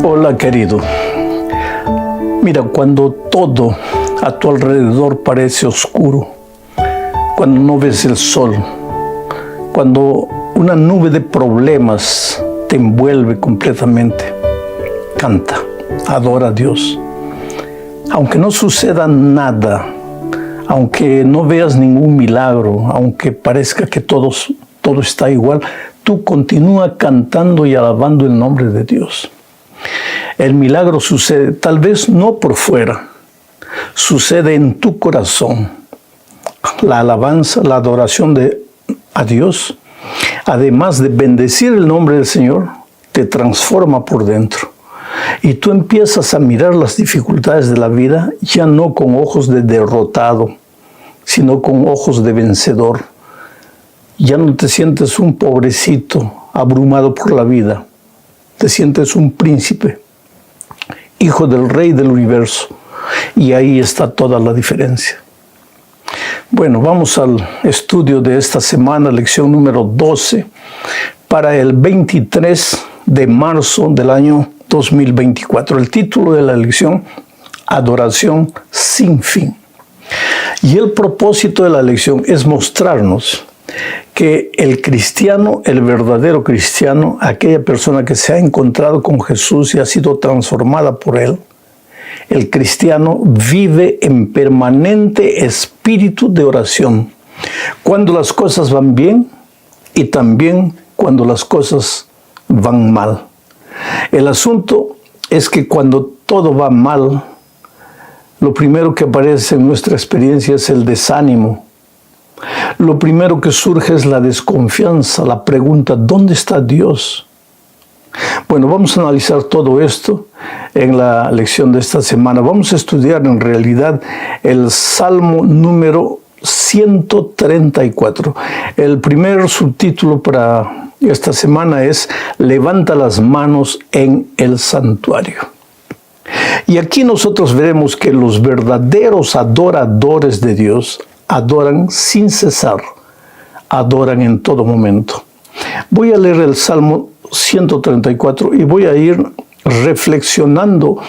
Hola, querido. Mira, cuando todo a tu alrededor parece oscuro, cuando no ves el sol, cuando una nube de problemas te envuelve completamente, canta, adora a Dios. Aunque no suceda nada, aunque no veas ningún milagro, aunque parezca que todo está igual, tú continúa cantando y alabando el nombre de Dios. El milagro sucede, tal vez no por fuera, sucede en tu corazón. La alabanza, la adoración a Dios, además de bendecir el nombre del Señor, te transforma por dentro. Y tú empiezas a mirar las dificultades de la vida ya no con ojos de derrotado, sino con ojos de vencedor. Ya no te sientes un pobrecito abrumado por la vida, te sientes un príncipe, hijo del Rey del universo. Y ahí está toda la diferencia. Bueno, vamos al estudio de esta semana, lección número 12, para el 23 de marzo del año 2024. El título de la lección, Adoración sin fin. Y el propósito de la lección es mostrarnos que el cristiano, el verdadero cristiano, aquella persona que se ha encontrado con Jesús y ha sido transformada por Él, el cristiano vive en permanente espíritu de oración, cuando las cosas van bien y también cuando las cosas van mal. El asunto es que cuando todo va mal, lo primero que aparece en nuestra experiencia es el desánimo. Lo primero que surge es la desconfianza, la pregunta, ¿dónde está Dios? Bueno, vamos a analizar todo esto en la lección de esta semana. Vamos a estudiar en realidad el Salmo número 134. El primer subtítulo para esta semana es Levanta las manos en el santuario. Y aquí nosotros veremos que los verdaderos adoradores de Dios adoran sin cesar, adoran en todo momento. Voy a leer el Salmo 134 y voy a ir reflexionando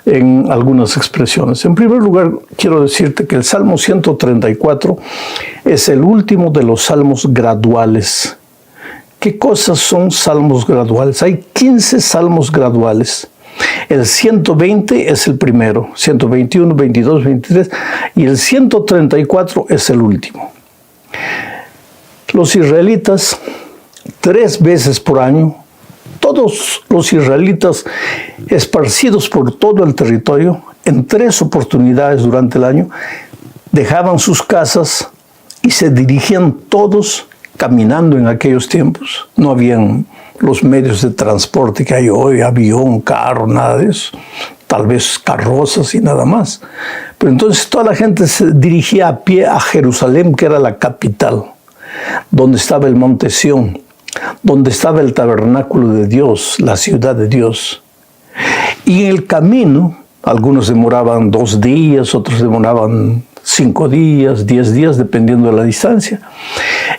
en algunas expresiones. En primer lugar, quiero decirte que el Salmo 134 es el último de los salmos graduales. ¿Qué cosas son salmos graduales? Hay 15 salmos graduales. El 120 es el primero, 121, 22, 23 y el 134 es el último. Los israelitas, 3 veces por año, todos los israelitas esparcidos por todo el territorio, en 3 oportunidades durante el año, dejaban sus casas y se dirigían todos caminando en aquellos tiempos. No habían los medios de transporte que hay hoy, avión, carro, nada de eso. Tal vez carrozas y nada más. Pero entonces toda la gente se dirigía a pie a Jerusalén, que era la capital, donde estaba el monte Sión, donde estaba el tabernáculo de Dios, la ciudad de Dios. Y en el camino, algunos demoraban 2 días, otros demoraban 5 días, 10 días, dependiendo de la distancia.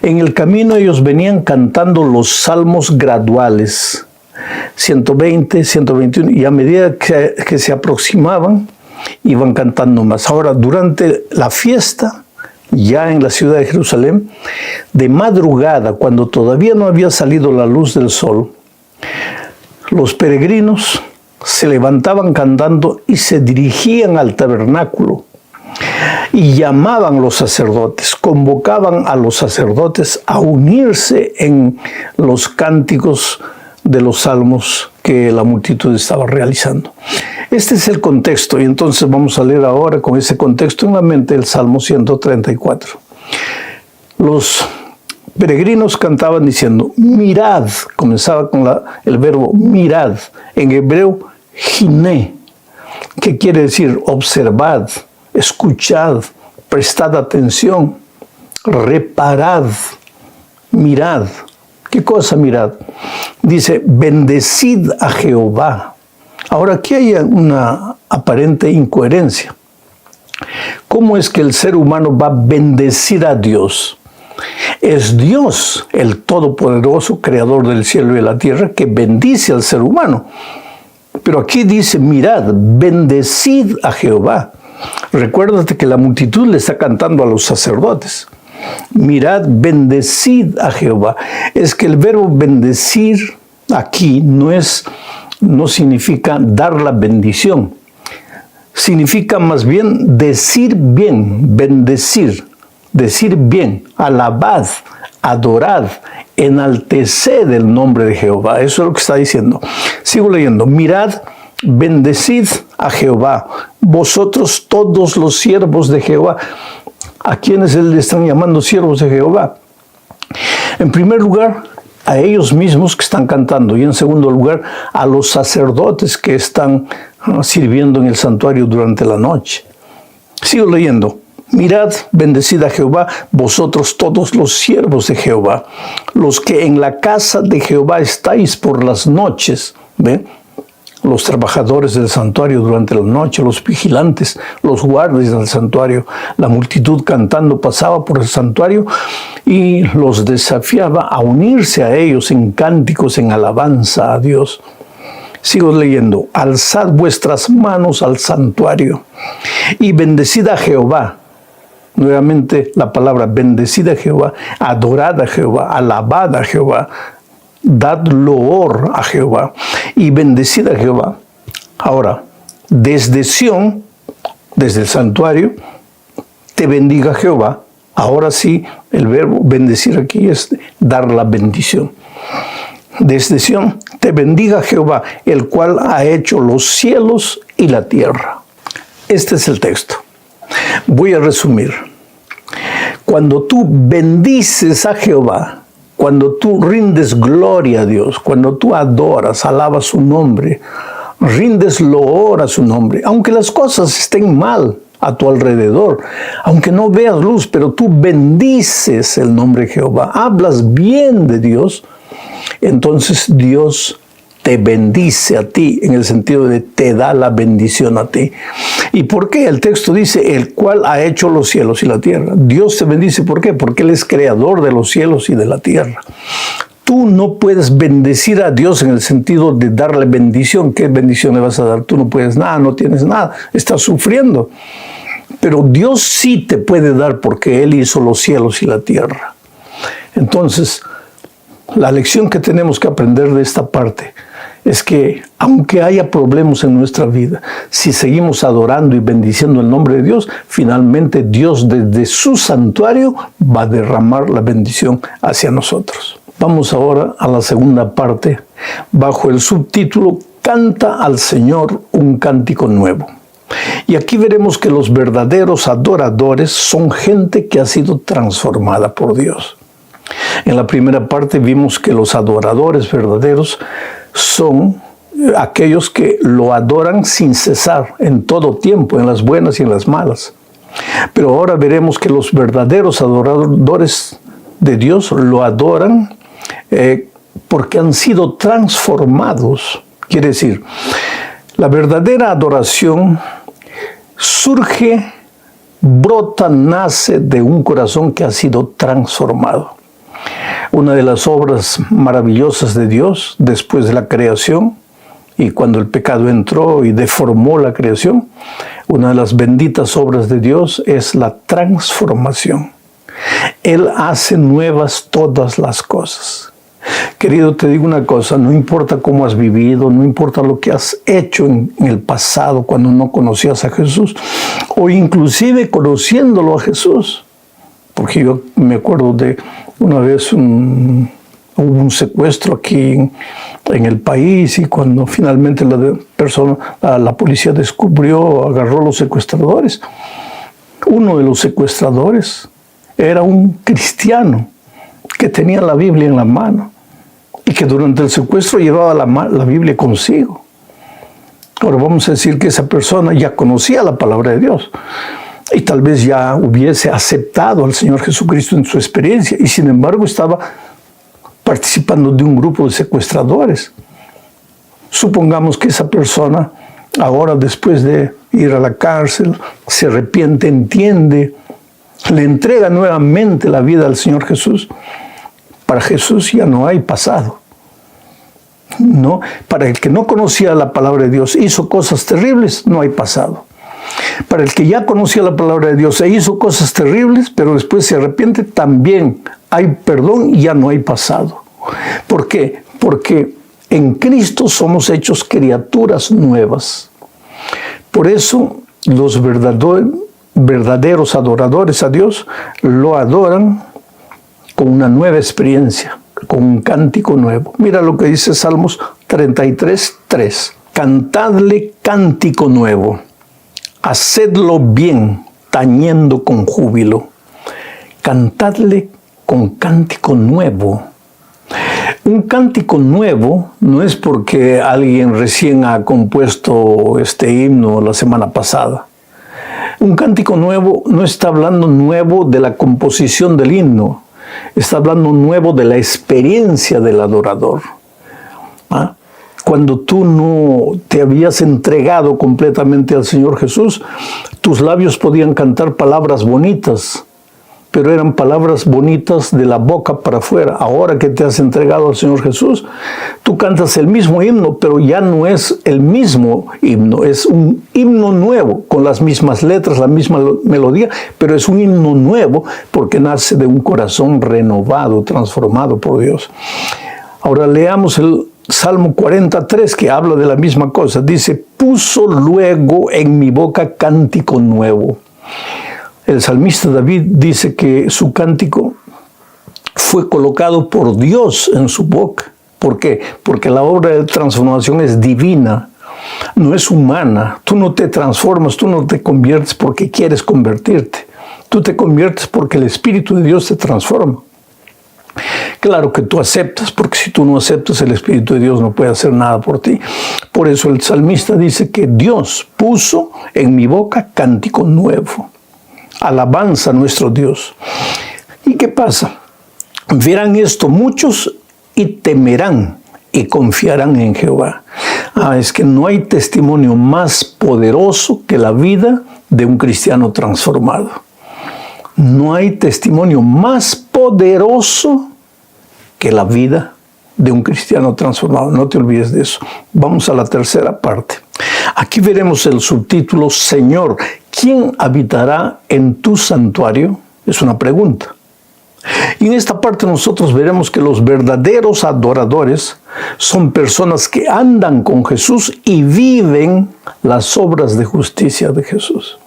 En el camino ellos venían cantando los salmos graduales, 120, 121, y a medida que se aproximaban, iban cantando más. Ahora, durante la fiesta, ya en la ciudad de Jerusalén, de madrugada, cuando todavía no había salido la luz del sol, los peregrinos se levantaban cantando y se dirigían al tabernáculo y llamaban a los sacerdotes, convocaban a los sacerdotes a unirse en los cánticos de los salmos que la multitud estaba realizando. Este es el contexto, y entonces vamos a leer ahora con ese contexto en la mente el Salmo 134. Los peregrinos cantaban diciendo, mirad, comenzaba con el verbo mirad, en hebreo, giné, que quiere decir observad, escuchad, prestad atención, reparad, mirad. ¿Qué cosa mirad? Dice, bendecid a Jehová. Ahora, aquí hay una aparente incoherencia. ¿Cómo es que el ser humano va a bendecir a Dios? Es Dios, el Todopoderoso, creador del cielo y de la tierra, que bendice al ser humano. Pero aquí dice, mirad, bendecid a Jehová. Recuérdate que la multitud le está cantando a los sacerdotes. Mirad, bendecid a Jehová. Es que el verbo bendecir aquí no significa dar la bendición. Significa más bien decir bien, bendecir, decir bien, alabad, adorad, enalteced el nombre de Jehová. Eso es lo que está diciendo. Sigo leyendo. Mirad, bendecid a Jehová, vosotros todos los siervos de Jehová. ¿A quienes le están llamando siervos de Jehová? En primer lugar, a ellos mismos que están cantando, y en segundo lugar, a los sacerdotes que están sirviendo en el santuario durante la noche. Sigo leyendo. Mirad, bendecid a Jehová, vosotros todos los siervos de Jehová, los que en la casa de Jehová estáis por las noches. ¿Ve? Los trabajadores del santuario durante la noche, los vigilantes, los guardias del santuario. La multitud cantando pasaba por el santuario y los desafiaba a unirse a ellos en cánticos, en alabanza a Dios. Sigo leyendo. Alzad vuestras manos al santuario y bendecid a Jehová. Nuevamente la palabra bendecid a Jehová, adorad a Jehová, alabad a Jehová, dad loor a Jehová y bendecid a Jehová. Ahora, desde Sión, desde el santuario, te bendiga Jehová. Ahora sí, el verbo bendecir aquí es dar la bendición. Desde Sión, te bendiga Jehová, el cual ha hecho los cielos y la tierra. Este es el texto. Voy a resumir. Cuando tú bendices a Jehová, cuando tú rindes gloria a Dios, cuando tú adoras, alabas su nombre, rindes loor a su nombre, aunque las cosas estén mal a tu alrededor, aunque no veas luz, pero tú bendices el nombre de Jehová, hablas bien de Dios, entonces Dios te bendice a ti, en el sentido de te da la bendición a ti. ¿Y por qué? El texto dice, el cual ha hecho los cielos y la tierra. Dios te bendice, ¿por qué? Porque Él es creador de los cielos y de la tierra. Tú no puedes bendecir a Dios en el sentido de darle bendición. ¿Qué bendición le vas a dar? Tú no puedes nada, no tienes nada, estás sufriendo. Pero Dios sí te puede dar porque Él hizo los cielos y la tierra. Entonces, la lección que tenemos que aprender de esta parte es que aunque haya problemas en nuestra vida, si seguimos adorando y bendiciendo el nombre de Dios, finalmente Dios desde su santuario va a derramar la bendición hacia nosotros. Vamos ahora a la segunda parte, bajo el subtítulo Canta al Señor un cántico nuevo. Y aquí veremos que los verdaderos adoradores son gente que ha sido transformada por Dios. En la primera parte vimos que los adoradores verdaderos son aquellos que lo adoran sin cesar, en todo tiempo, en las buenas y en las malas. Pero ahora veremos que los verdaderos adoradores de Dios lo adoran porque han sido transformados. Quiere decir, la verdadera adoración surge, brota, nace de un corazón que ha sido transformado. Una de las obras maravillosas de Dios después de la creación y cuando el pecado entró y deformó la creación, una de las benditas obras de Dios es la transformación. Él hace nuevas todas las cosas. Querido, te digo una cosa, no importa cómo has vivido, no importa lo que has hecho en el pasado cuando no conocías a Jesús, o inclusive conociéndolo a Jesús, porque yo me acuerdo de una vez hubo un secuestro aquí en el país y cuando finalmente la policía descubrió, agarró a los secuestradores. Uno de los secuestradores era un cristiano que tenía la Biblia en la mano y que durante el secuestro llevaba la Biblia consigo. Ahora vamos a decir que esa persona ya conocía la palabra de Dios y tal vez ya hubiese aceptado al Señor Jesucristo en su experiencia y sin embargo estaba participando de un grupo de secuestradores. Supongamos que esa persona ahora, después de ir a la cárcel, se arrepiente, entiende, le entrega nuevamente la vida al Señor Jesús. Para Jesús ya no hay pasado. ¿no? Para el que no conocía la palabra de Dios, hizo cosas terribles, no hay pasado. Para el que ya conocía la palabra de Dios e hizo cosas terribles, pero después se arrepiente, también hay perdón y ya no hay pasado. ¿Por qué? Porque en Cristo somos hechos criaturas nuevas. Por eso los verdaderos adoradores a Dios lo adoran con una nueva experiencia, con un cántico nuevo. Mira lo que dice Salmos 33:3. Cantadle cántico nuevo, hacedlo bien, tañendo con júbilo. Cantadle con cántico nuevo. Un cántico nuevo no es porque alguien recién ha compuesto este himno la semana pasada. Un cántico nuevo no está hablando nuevo de la composición del himno, está hablando nuevo de la experiencia del adorador. Cuando tú no te habías entregado completamente al Señor Jesús, tus labios podían cantar palabras bonitas, pero eran palabras bonitas de la boca para afuera. Ahora que te has entregado al Señor Jesús, tú cantas el mismo himno, pero ya no es el mismo himno, es un himno nuevo, con las mismas letras, la misma melodía, pero es un himno nuevo porque nace de un corazón renovado, transformado por Dios. Ahora leamos el Salmo 43, que habla de la misma cosa. Dice, puso luego en mi boca cántico nuevo. El salmista David dice que su cántico fue colocado por Dios en su boca. ¿Por qué? Porque la obra de transformación es divina, no es humana. Tú no te transformas, tú no te conviertes porque quieres convertirte. Tú te conviertes porque el Espíritu de Dios te transforma. Claro que tú aceptas, porque si tú no aceptas, el Espíritu de Dios no puede hacer nada por ti. Por eso el salmista dice que Dios puso en mi boca cántico nuevo. Alabanza a nuestro Dios. ¿Y qué pasa? Verán esto muchos y temerán y confiarán en Jehová. Es que no hay testimonio más poderoso que la vida de un cristiano transformado. No hay testimonio más poderoso que la vida de un cristiano transformado. No te olvides de eso. Vamos a la tercera parte. Aquí veremos el subtítulo, Señor, ¿quién habitará en tu santuario? Es una pregunta. Y en esta parte nosotros veremos que los verdaderos adoradores son personas que andan con Jesús y viven las obras de justicia de Jesús.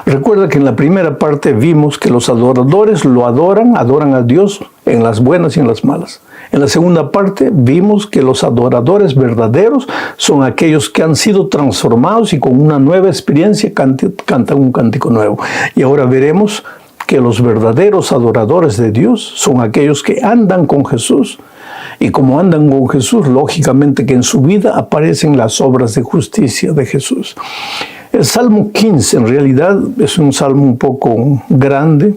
Recuerda que en la primera parte vimos que los adoradores lo adoran a Dios en las buenas y en las malas. En la segunda parte vimos que los adoradores verdaderos son aquellos que han sido transformados y con una nueva experiencia cantan un cántico nuevo. Y ahora veremos que los verdaderos adoradores de Dios son aquellos que andan con Jesús. Y como andan con Jesús, lógicamente que en su vida aparecen las obras de justicia de Jesús. El Salmo 15 en realidad es un salmo un poco grande.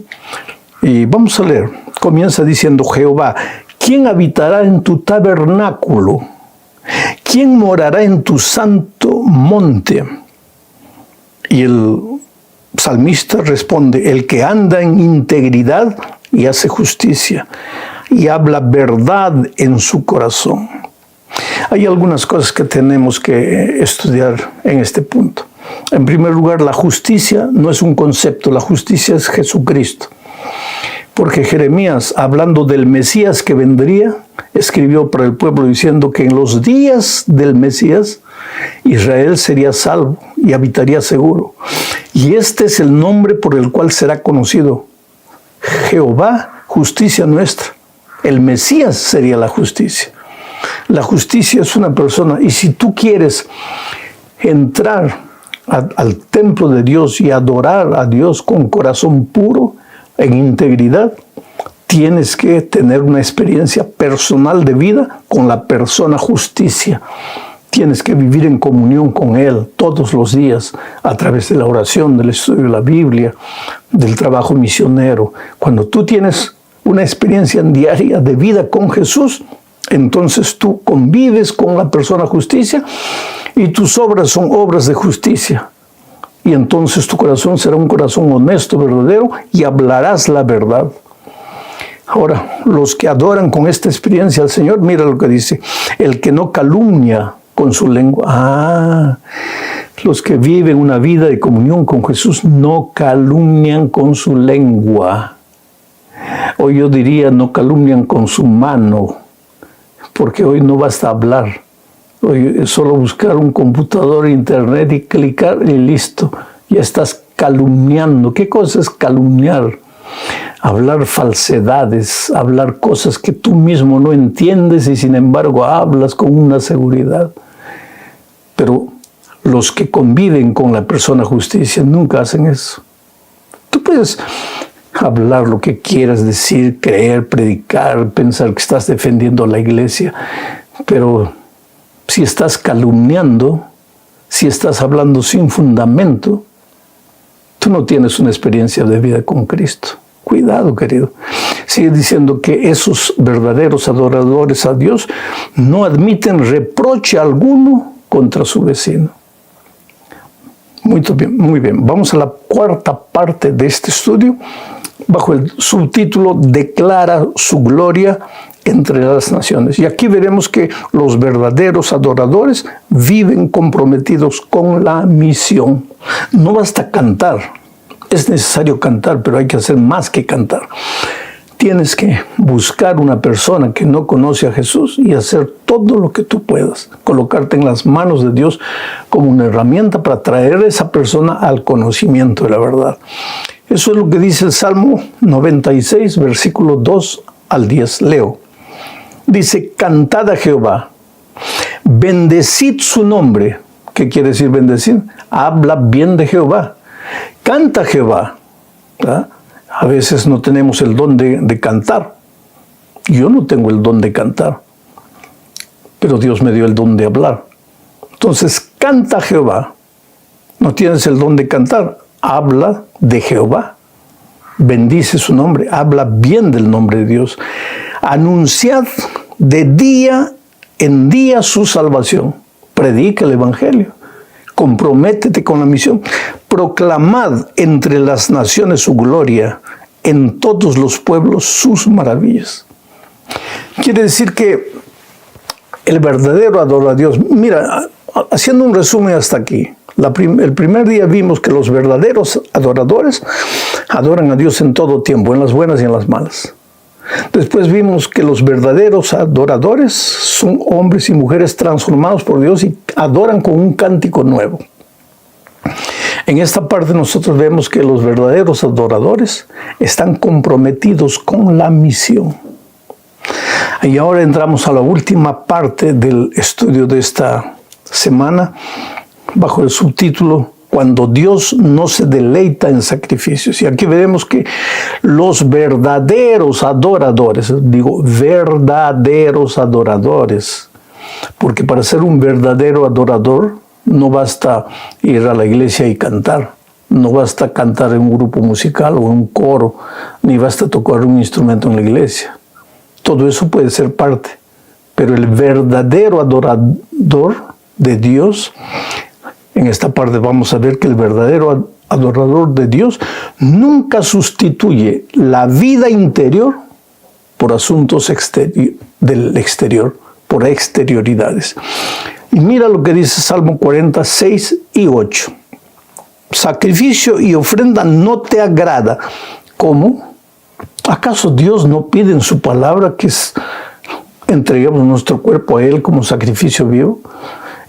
Y vamos a leer. Comienza diciendo, Jehová, ¿quién habitará en tu tabernáculo? ¿Quién morará en tu santo monte? Y el salmista responde, el que anda en integridad y hace justicia y habla verdad en su corazón. Hay algunas cosas que tenemos que estudiar en este punto. En primer lugar, la justicia no es un concepto, la justicia es Jesucristo. Porque Jeremías, hablando del Mesías que vendría, escribió para el pueblo diciendo que en los días del Mesías, Israel sería salvo y habitaría seguro. Y este es el nombre por el cual será conocido. Jehová, justicia nuestra. El Mesías sería la justicia. La justicia es una persona. Y si tú quieres entrar al templo de Dios y adorar a Dios con corazón puro, en integridad, tienes que tener una experiencia personal de vida con la persona justicia. Tienes que vivir en comunión con Él todos los días a través de la oración, del estudio de la Biblia, del trabajo misionero. Cuando tú tienes una experiencia diaria de vida con Jesús, entonces tú convives con la persona justicia y tus obras son obras de justicia. Y entonces tu corazón será un corazón honesto, verdadero, y hablarás la verdad. Ahora, los que adoran con esta experiencia al Señor, mira lo que dice, el que no calumnia con su lengua. Los que viven una vida de comunión con Jesús no calumnian con su lengua. O yo diría, no calumnian con su mano, porque hoy no basta hablar. Hoy es solo buscar un computador, internet y clicar y listo. Ya estás calumniando. ¿Qué cosa es calumniar? Hablar falsedades, hablar cosas que tú mismo no entiendes y sin embargo hablas con una seguridad. Pero los que conviven con la persona justicia nunca hacen eso. Tú puedes hablar lo que quieras decir, creer, predicar, pensar que estás defendiendo a la iglesia, pero si estás calumniando, si estás hablando sin fundamento, tú no tienes una experiencia de vida con Cristo. Cuidado, querido. Sigue diciendo que esos verdaderos adoradores a Dios no admiten reproche alguno contra su vecino. Muy bien, muy bien. Vamos a la cuarta parte de este estudio, bajo el subtítulo Declara su gloria entre las naciones. Y aquí veremos que los verdaderos adoradores viven comprometidos con la misión. No basta cantar. Es necesario cantar, pero hay que hacer más que cantar. Tienes que buscar una persona que no conoce a Jesús y hacer todo lo que tú puedas. Colocarte en las manos de Dios como una herramienta para traer a esa persona al conocimiento de la verdad. Eso es lo que dice el Salmo 96, versículo 2 al 10. Leo. Dice, cantad a Jehová, bendecid su nombre. ¿Qué quiere decir bendecir? Habla bien de Jehová. Canta Jehová. ¿Verdad? A veces no tenemos el don de cantar. Yo no tengo el don de cantar, pero Dios me dio el don de hablar. Entonces, canta Jehová. No tienes el don de cantar, habla de Jehová. Bendice su nombre, habla bien del nombre de Dios. Anunciad de día en día su salvación. Predica el evangelio. Comprométete con la misión. Proclamad entre las naciones su gloria, en todos los pueblos sus maravillas. Quiere decir que el verdadero adorador a Dios, mira, haciendo un resumen hasta aquí, el primer día vimos que los verdaderos adoradores adoran a Dios en todo tiempo, en las buenas y en las malas. Después vimos que los verdaderos adoradores son hombres y mujeres transformados por Dios y adoran con un cántico nuevo. En esta parte nosotros vemos que los verdaderos adoradores están comprometidos con la misión. Y ahora entramos a la última parte del estudio de esta semana, bajo el subtítulo Cuando Dios no se deleita en sacrificios. Y aquí veremos que los verdaderos adoradores, digo verdaderos adoradores, porque para ser un verdadero adorador no basta ir a la iglesia y cantar, no basta cantar en un grupo musical o en un coro, ni basta tocar un instrumento en la iglesia. Todo eso puede ser parte, pero el verdadero adorador de Dios, en esta parte vamos a ver que el verdadero adorador de Dios nunca sustituye la vida interior por asuntos del exterior, por exterioridades. Y mira lo que dice Salmo 46 y 8. Sacrificio y ofrenda no te agrada. ¿Cómo? ¿Acaso Dios no pide en su palabra que entreguemos nuestro cuerpo a Él como sacrificio vivo?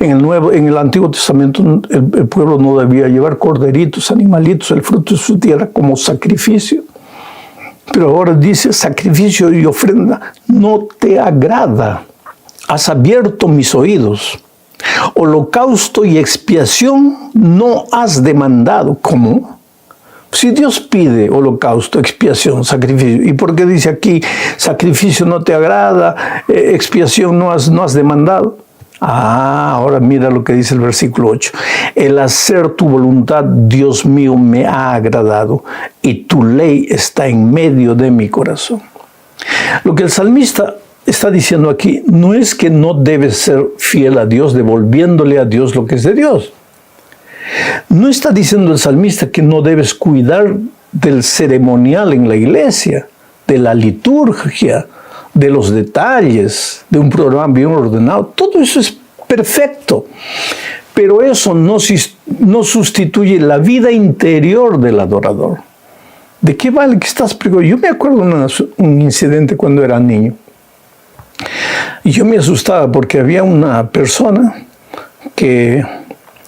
En el Antiguo Testamento el pueblo no debía llevar corderitos, animalitos, el fruto de su tierra como sacrificio. Pero ahora dice, sacrificio y ofrenda no te agrada. Has abierto mis oídos. Holocausto y expiación no has demandado. ¿Cómo? Si Dios pide holocausto, expiación, sacrificio, ¿y por qué dice aquí sacrificio no te agrada, expiación no has demandado? Ahora mira lo que dice el versículo 8. El hacer tu voluntad, Dios mío, me ha agradado y tu ley está en medio de mi corazón. Lo que el salmista está diciendo aquí no es que no debes ser fiel a Dios devolviéndole a Dios lo que es de Dios. No está diciendo el salmista que no debes cuidar del ceremonial en la iglesia. de la liturgia, de los detalles, de un programa bien ordenado. Todo eso es perfecto, pero eso no sustituye la vida interior del adorador. ¿De qué vale que estás pregonando? Yo me acuerdo de un incidente cuando era niño. Y yo me asustaba porque había una persona que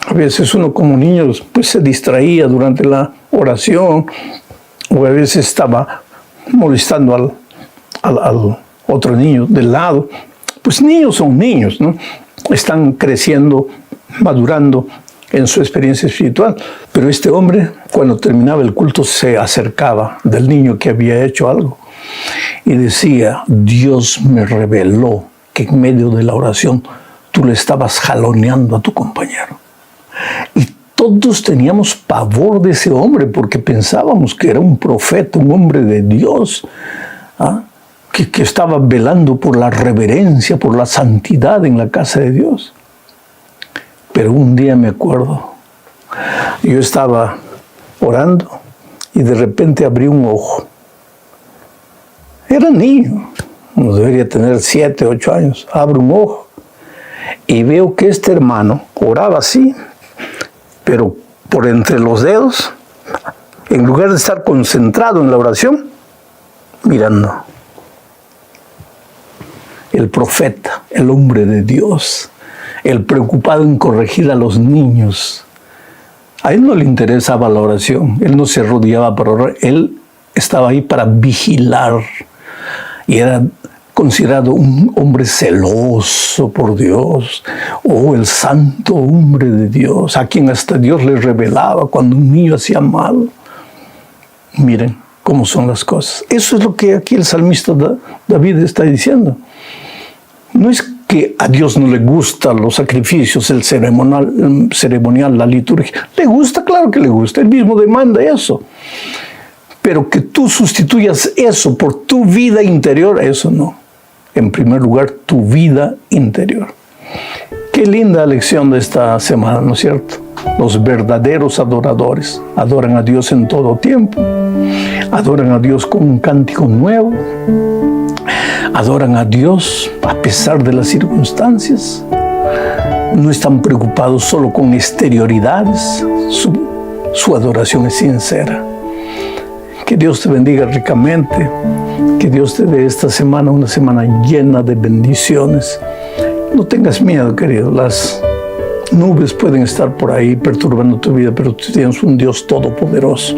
a veces uno como niño pues se distraía durante la oración o a veces estaba molestando al otro niño del lado. Pues niños son niños, ¿no? Están creciendo, madurando en su experiencia espiritual. Pero este hombre, cuando terminaba el culto, se acercaba del niño que había hecho algo y decía: Dios me reveló que en medio de la oración tú le estabas jaloneando a tu compañero. Y todos teníamos pavor de ese hombre porque pensábamos que era un profeta, un hombre de Dios, ¿ah? que estaba velando por la reverencia, por la santidad en la casa de Dios. Pero un día me acuerdo, yo estaba orando y de repente abrí un ojo. Era niño, no debería tener 7, 8 años. Abro un ojo y veo que este hermano oraba así, pero por entre los dedos, en lugar de estar concentrado en la oración, mirando. El profeta, el hombre de Dios, el preocupado en corregir a los niños. A él no le interesaba la oración, él no se rodeaba para orar, él estaba ahí para vigilar y era considerado un hombre celoso por Dios, o el santo hombre de Dios, a quien hasta Dios le revelaba cuando un niño hacía mal. Miren cómo son las cosas. Eso es lo que aquí el salmista David está diciendo. No es que a Dios no le gustan los sacrificios, el ceremonial, la liturgia. Le gusta, claro que le gusta. Él mismo demanda eso. Pero que tú sustituyas eso por tu vida interior, eso no. En primer lugar, tu vida interior. Qué linda lección de esta semana, ¿no es cierto? Los verdaderos adoradores adoran a Dios en todo tiempo. Adoran a Dios con un cántico nuevo. Adoran a Dios a pesar de las circunstancias. No están preocupados solo con exterioridades. Su adoración es sincera. Que Dios te bendiga ricamente. Que Dios te dé esta semana una semana llena de bendiciones. No tengas miedo, querido. Las nubes pueden estar por ahí perturbando tu vida, pero tú tienes un Dios todopoderoso.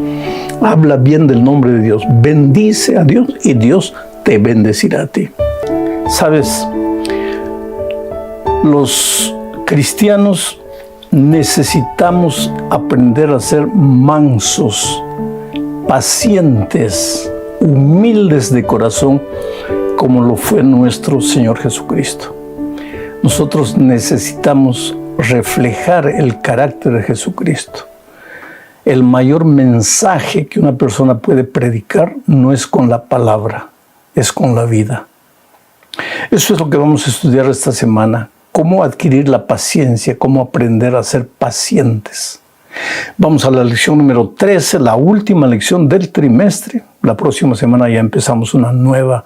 Habla bien del nombre de Dios. Bendice a Dios y Dios te bendecirá a ti. Sabes, los cristianos necesitamos aprender a ser mansos, pacientes, humildes de corazón, como lo fue nuestro Señor Jesucristo. Nosotros necesitamos reflejar el carácter de Jesucristo. El mayor mensaje que una persona puede predicar no es con la palabra, es con la vida. Eso es lo que vamos a estudiar esta semana. Cómo adquirir la paciencia, cómo aprender a ser pacientes. Vamos a la lección número 13, la última lección del trimestre. La próxima semana ya empezamos una nueva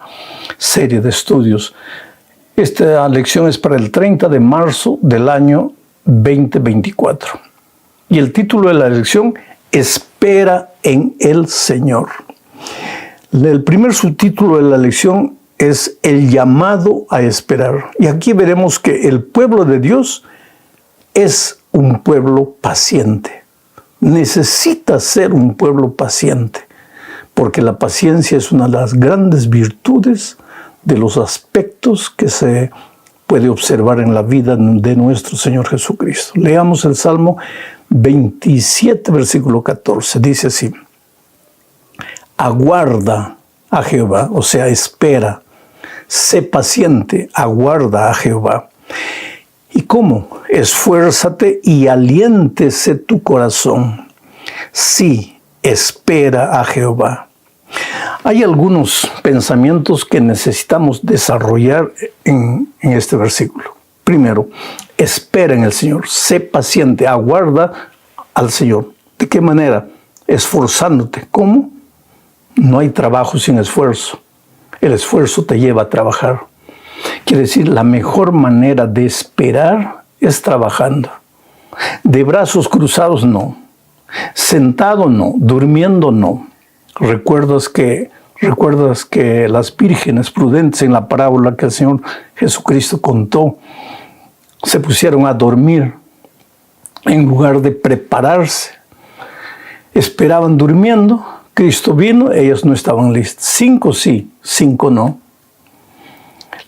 serie de estudios. Esta lección es para el 30 de marzo del año 2024. Y el título de la lección, Espera en el Señor. El primer subtítulo de la lección es El llamado a esperar. Y aquí veremos que el pueblo de Dios es un pueblo paciente. Necesita ser un pueblo paciente, porque la paciencia es una de las grandes virtudes, de los aspectos que se puede observar en la vida de nuestro Señor Jesucristo. Leamos el Salmo 27, versículo 14. Dice así: aguarda a Jehová, o sea, espera. Sé paciente, aguarda a Jehová. ¿Y cómo? Esfuérzate y aliéntese tu corazón. Sí, espera a Jehová. Hay algunos pensamientos que necesitamos desarrollar en este versículo. Primero, espera en el Señor. Sé paciente, aguarda al Señor. ¿De qué manera? Esforzándote. ¿Cómo? No hay trabajo sin esfuerzo. El esfuerzo te lleva a trabajar. Quiere decir, la mejor manera de esperar es trabajando. De brazos cruzados no. Sentado no. Durmiendo no. ¿Recuerdas que las vírgenes prudentes en la parábola que el Señor Jesucristo contó se pusieron a dormir en lugar de prepararse? Esperaban durmiendo, Cristo vino, ellos no estaban listos. 5 sí, 5 no.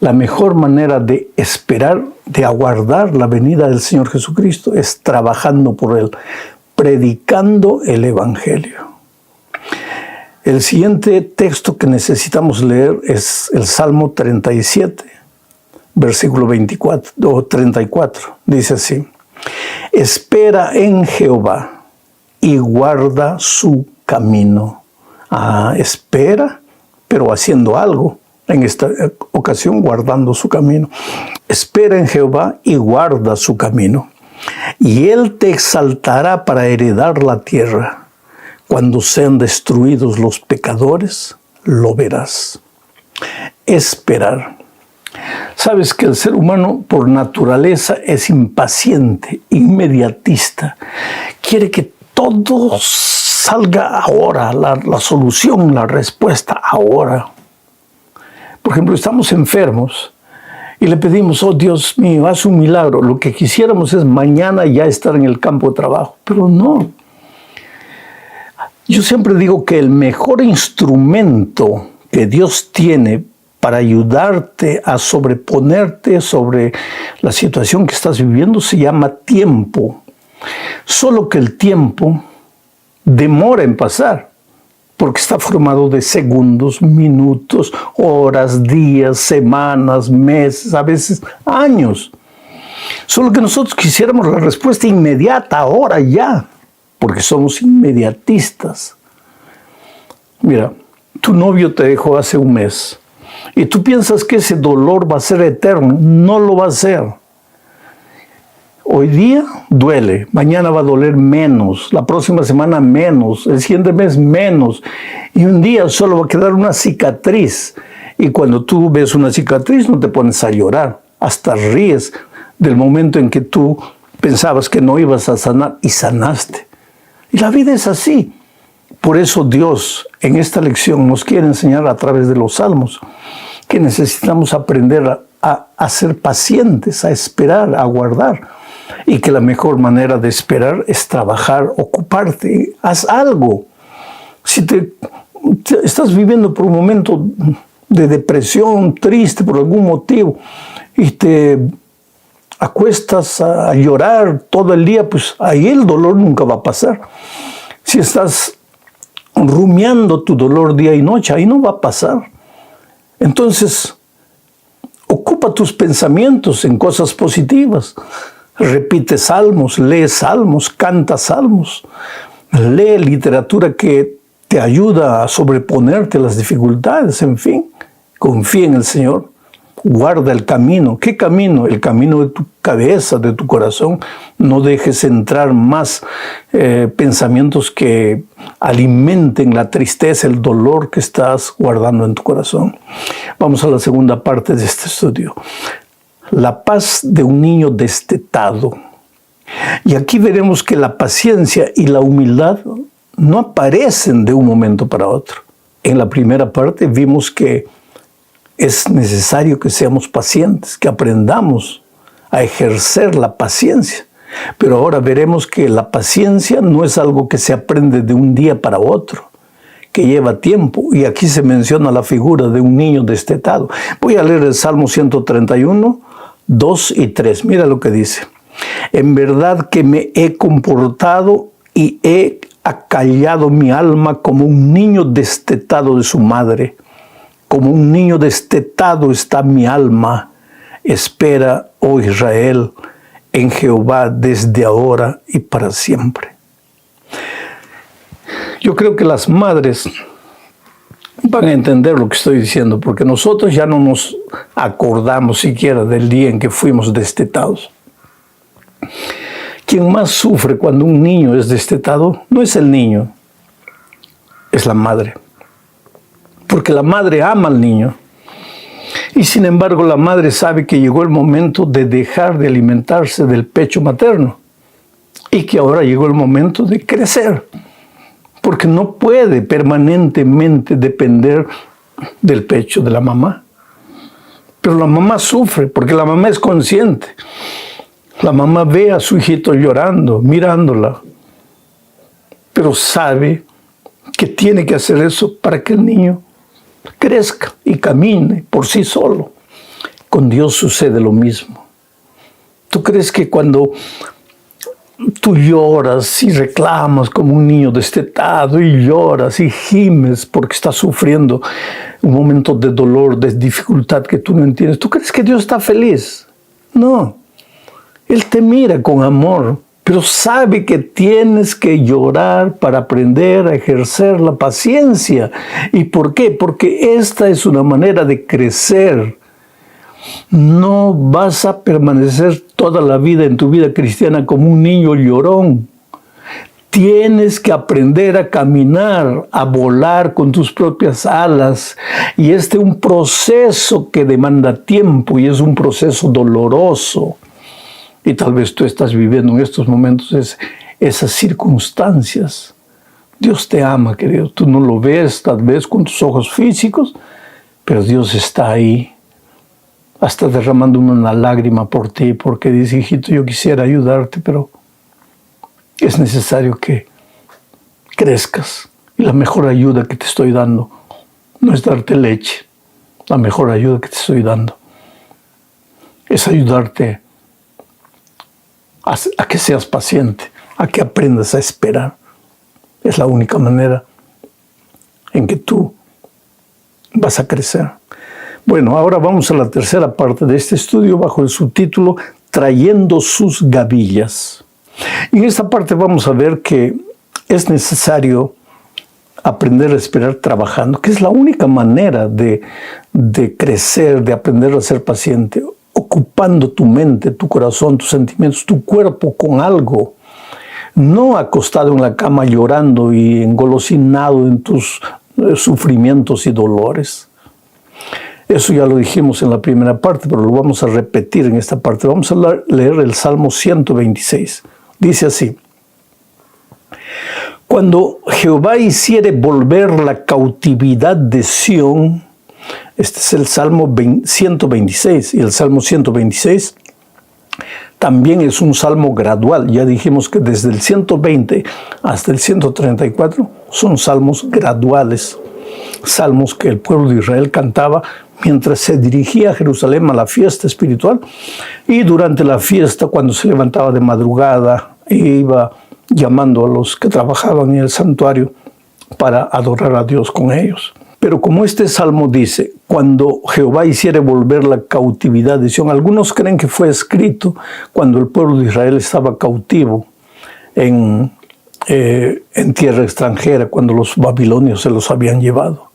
La mejor manera de esperar, de aguardar la venida del Señor Jesucristo es trabajando por Él, predicando el Evangelio. El siguiente texto que necesitamos leer es el Salmo 37, versículo 24 o 34. Dice así: espera en Jehová y guarda su camino. Espera, pero haciendo algo. En esta ocasión, guardando su camino. Espera en Jehová y guarda su camino. Y Él te exaltará para heredar la tierra. Cuando sean destruidos los pecadores, lo verás. Esperar. Sabes que el ser humano por naturaleza es impaciente, inmediatista. Quiere que todo salga ahora, la solución, la respuesta ahora. Por ejemplo, estamos enfermos y le pedimos, oh Dios mío, haz un milagro. Lo que quisiéramos es mañana ya estar en el campo de trabajo, pero no. Yo siempre digo que el mejor instrumento que Dios tiene para ayudarte a sobreponerte sobre la situación que estás viviendo se llama tiempo. Solo que el tiempo demora en pasar, porque está formado de segundos, minutos, horas, días, semanas, meses, a veces años. Solo que nosotros quisiéramos la respuesta inmediata, ahora, ya, porque somos inmediatistas. Mira, tu novio te dejó hace un mes y tú piensas que ese dolor va a ser eterno. No lo va a ser. Hoy día duele, mañana va a doler menos, la próxima semana menos, el siguiente mes menos, y un día solo va a quedar una cicatriz. Y cuando tú ves una cicatriz no te pones a llorar, hasta ríes del momento en que tú pensabas que no ibas a sanar y sanaste. Y la vida es así. Por eso Dios en esta lección nos quiere enseñar a través de los salmos que necesitamos aprender a ser pacientes, a esperar, a aguardar. Y que la mejor manera de esperar es trabajar, ocuparte, haz algo. Si estás viviendo por un momento de depresión, triste por algún motivo, y te acuestas a llorar todo el día, pues ahí el dolor nunca va a pasar. Si estás rumiando tu dolor día y noche, ahí no va a pasar. Entonces, ocupa tus pensamientos en cosas positivas. Repite salmos, lee salmos, canta salmos, lee literatura que te ayuda a sobreponerte a las dificultades, en fin, confía en el Señor, guarda el camino. ¿Qué camino? El camino de tu cabeza, de tu corazón. No dejes entrar más pensamientos que alimenten la tristeza, el dolor que estás guardando en tu corazón. Vamos a la segunda parte de este estudio. La paz de un niño destetado. Y aquí veremos que la paciencia y la humildad no aparecen de un momento para otro. En la primera parte vimos que es necesario que seamos pacientes, que aprendamos a ejercer la paciencia. Pero ahora veremos que la paciencia no es algo que se aprende de un día para otro, que lleva tiempo. Y aquí se menciona la figura de un niño destetado. Voy a leer el Salmo 131, 2 y 3. Mira lo que dice. En verdad que me he comportado y he acallado mi alma como un niño destetado de su madre. Como un niño destetado está mi alma. Espera, oh Israel, en Jehová desde ahora y para siempre. Yo creo que las madres van a entender lo que estoy diciendo, porque nosotros ya no nos acordamos siquiera del día en que fuimos destetados. Quien más sufre cuando un niño es destetado no es el niño, es la madre. porque la madre ama al niño. Y sin embargo, la madre sabe que llegó el momento de dejar de alimentarse del pecho materno y que ahora llegó el momento de crecer, porque no puede permanentemente depender del pecho de la mamá. Pero la mamá sufre porque la mamá es consciente. La mamá ve a su hijito llorando, mirándola, pero sabe que tiene que hacer eso para que el niño crezca y camine por sí solo. Con Dios sucede lo mismo. ¿Tú crees que cuando tú lloras y reclamas como un niño destetado y lloras y gimes porque estás sufriendo un momento de dolor, de dificultad que tú no entiendes, tú crees que Dios está feliz? No. Él te mira con amor, pero sabe que tienes que llorar para aprender a ejercer la paciencia. ¿Y por qué? Porque esta es una manera de crecer. No vas a permanecer toda la vida en tu vida cristiana como un niño llorón. Tienes que aprender a caminar, a volar con tus propias alas. Y este es un proceso que demanda tiempo y es un proceso doloroso. Y tal vez tú estás viviendo en estos momentos esas circunstancias. Dios te ama, querido. Tú no lo ves tal vez con tus ojos físicos, pero Dios está ahí, hasta derramando una lágrima por ti, porque dice, hijito, yo quisiera ayudarte, pero es necesario que crezcas. Y la mejor ayuda que te estoy dando no es darte leche. La mejor ayuda que te estoy dando es ayudarte a que seas paciente, a que aprendas a esperar. Es la única manera en que tú vas a crecer. Bueno, ahora vamos a la tercera parte de este estudio bajo el subtítulo Trayendo sus gavillas. Y en esta parte vamos a ver que es necesario aprender a esperar trabajando, que es la única manera de crecer, de aprender a ser paciente, ocupando tu mente, tu corazón, tus sentimientos, tu cuerpo con algo. No acostado en la cama llorando y engolosinado en tus sufrimientos y dolores. Eso ya lo dijimos en la primera parte, pero lo vamos a repetir en esta parte. Vamos a leer el Salmo 126. Dice así: Cuando Jehová hiciere volver la cautividad de Sión. Este es el Salmo 126, y el Salmo 126 también es un salmo gradual. Ya dijimos que desde el 120 hasta el 134 son salmos graduales, salmos que el pueblo de Israel cantaba mientras se dirigía a Jerusalén a la fiesta espiritual, y durante la fiesta, cuando se levantaba de madrugada e iba llamando a los que trabajaban en el santuario para adorar a Dios con ellos. Pero como este salmo dice, cuando Jehová hiciere volver la cautividad de Sión, algunos creen que fue escrito cuando el pueblo de Israel estaba cautivo en tierra extranjera, cuando los babilonios se los habían llevado.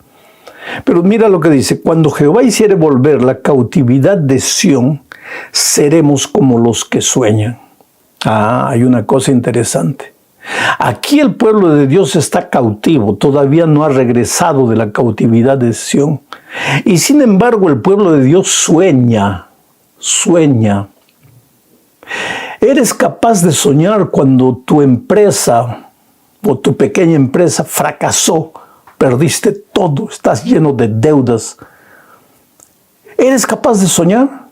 Pero mira lo que dice: cuando Jehová hiciere volver la cautividad de Sión, seremos como los que sueñan. Hay una cosa interesante. Aquí el pueblo de Dios está cautivo, todavía no ha regresado de la cautividad de Sión. Y sin embargo el pueblo de Dios sueña. ¿Eres capaz de soñar cuando tu empresa o tu pequeña empresa fracasó? Perdiste todo, estás lleno de deudas. ¿Eres capaz de soñar?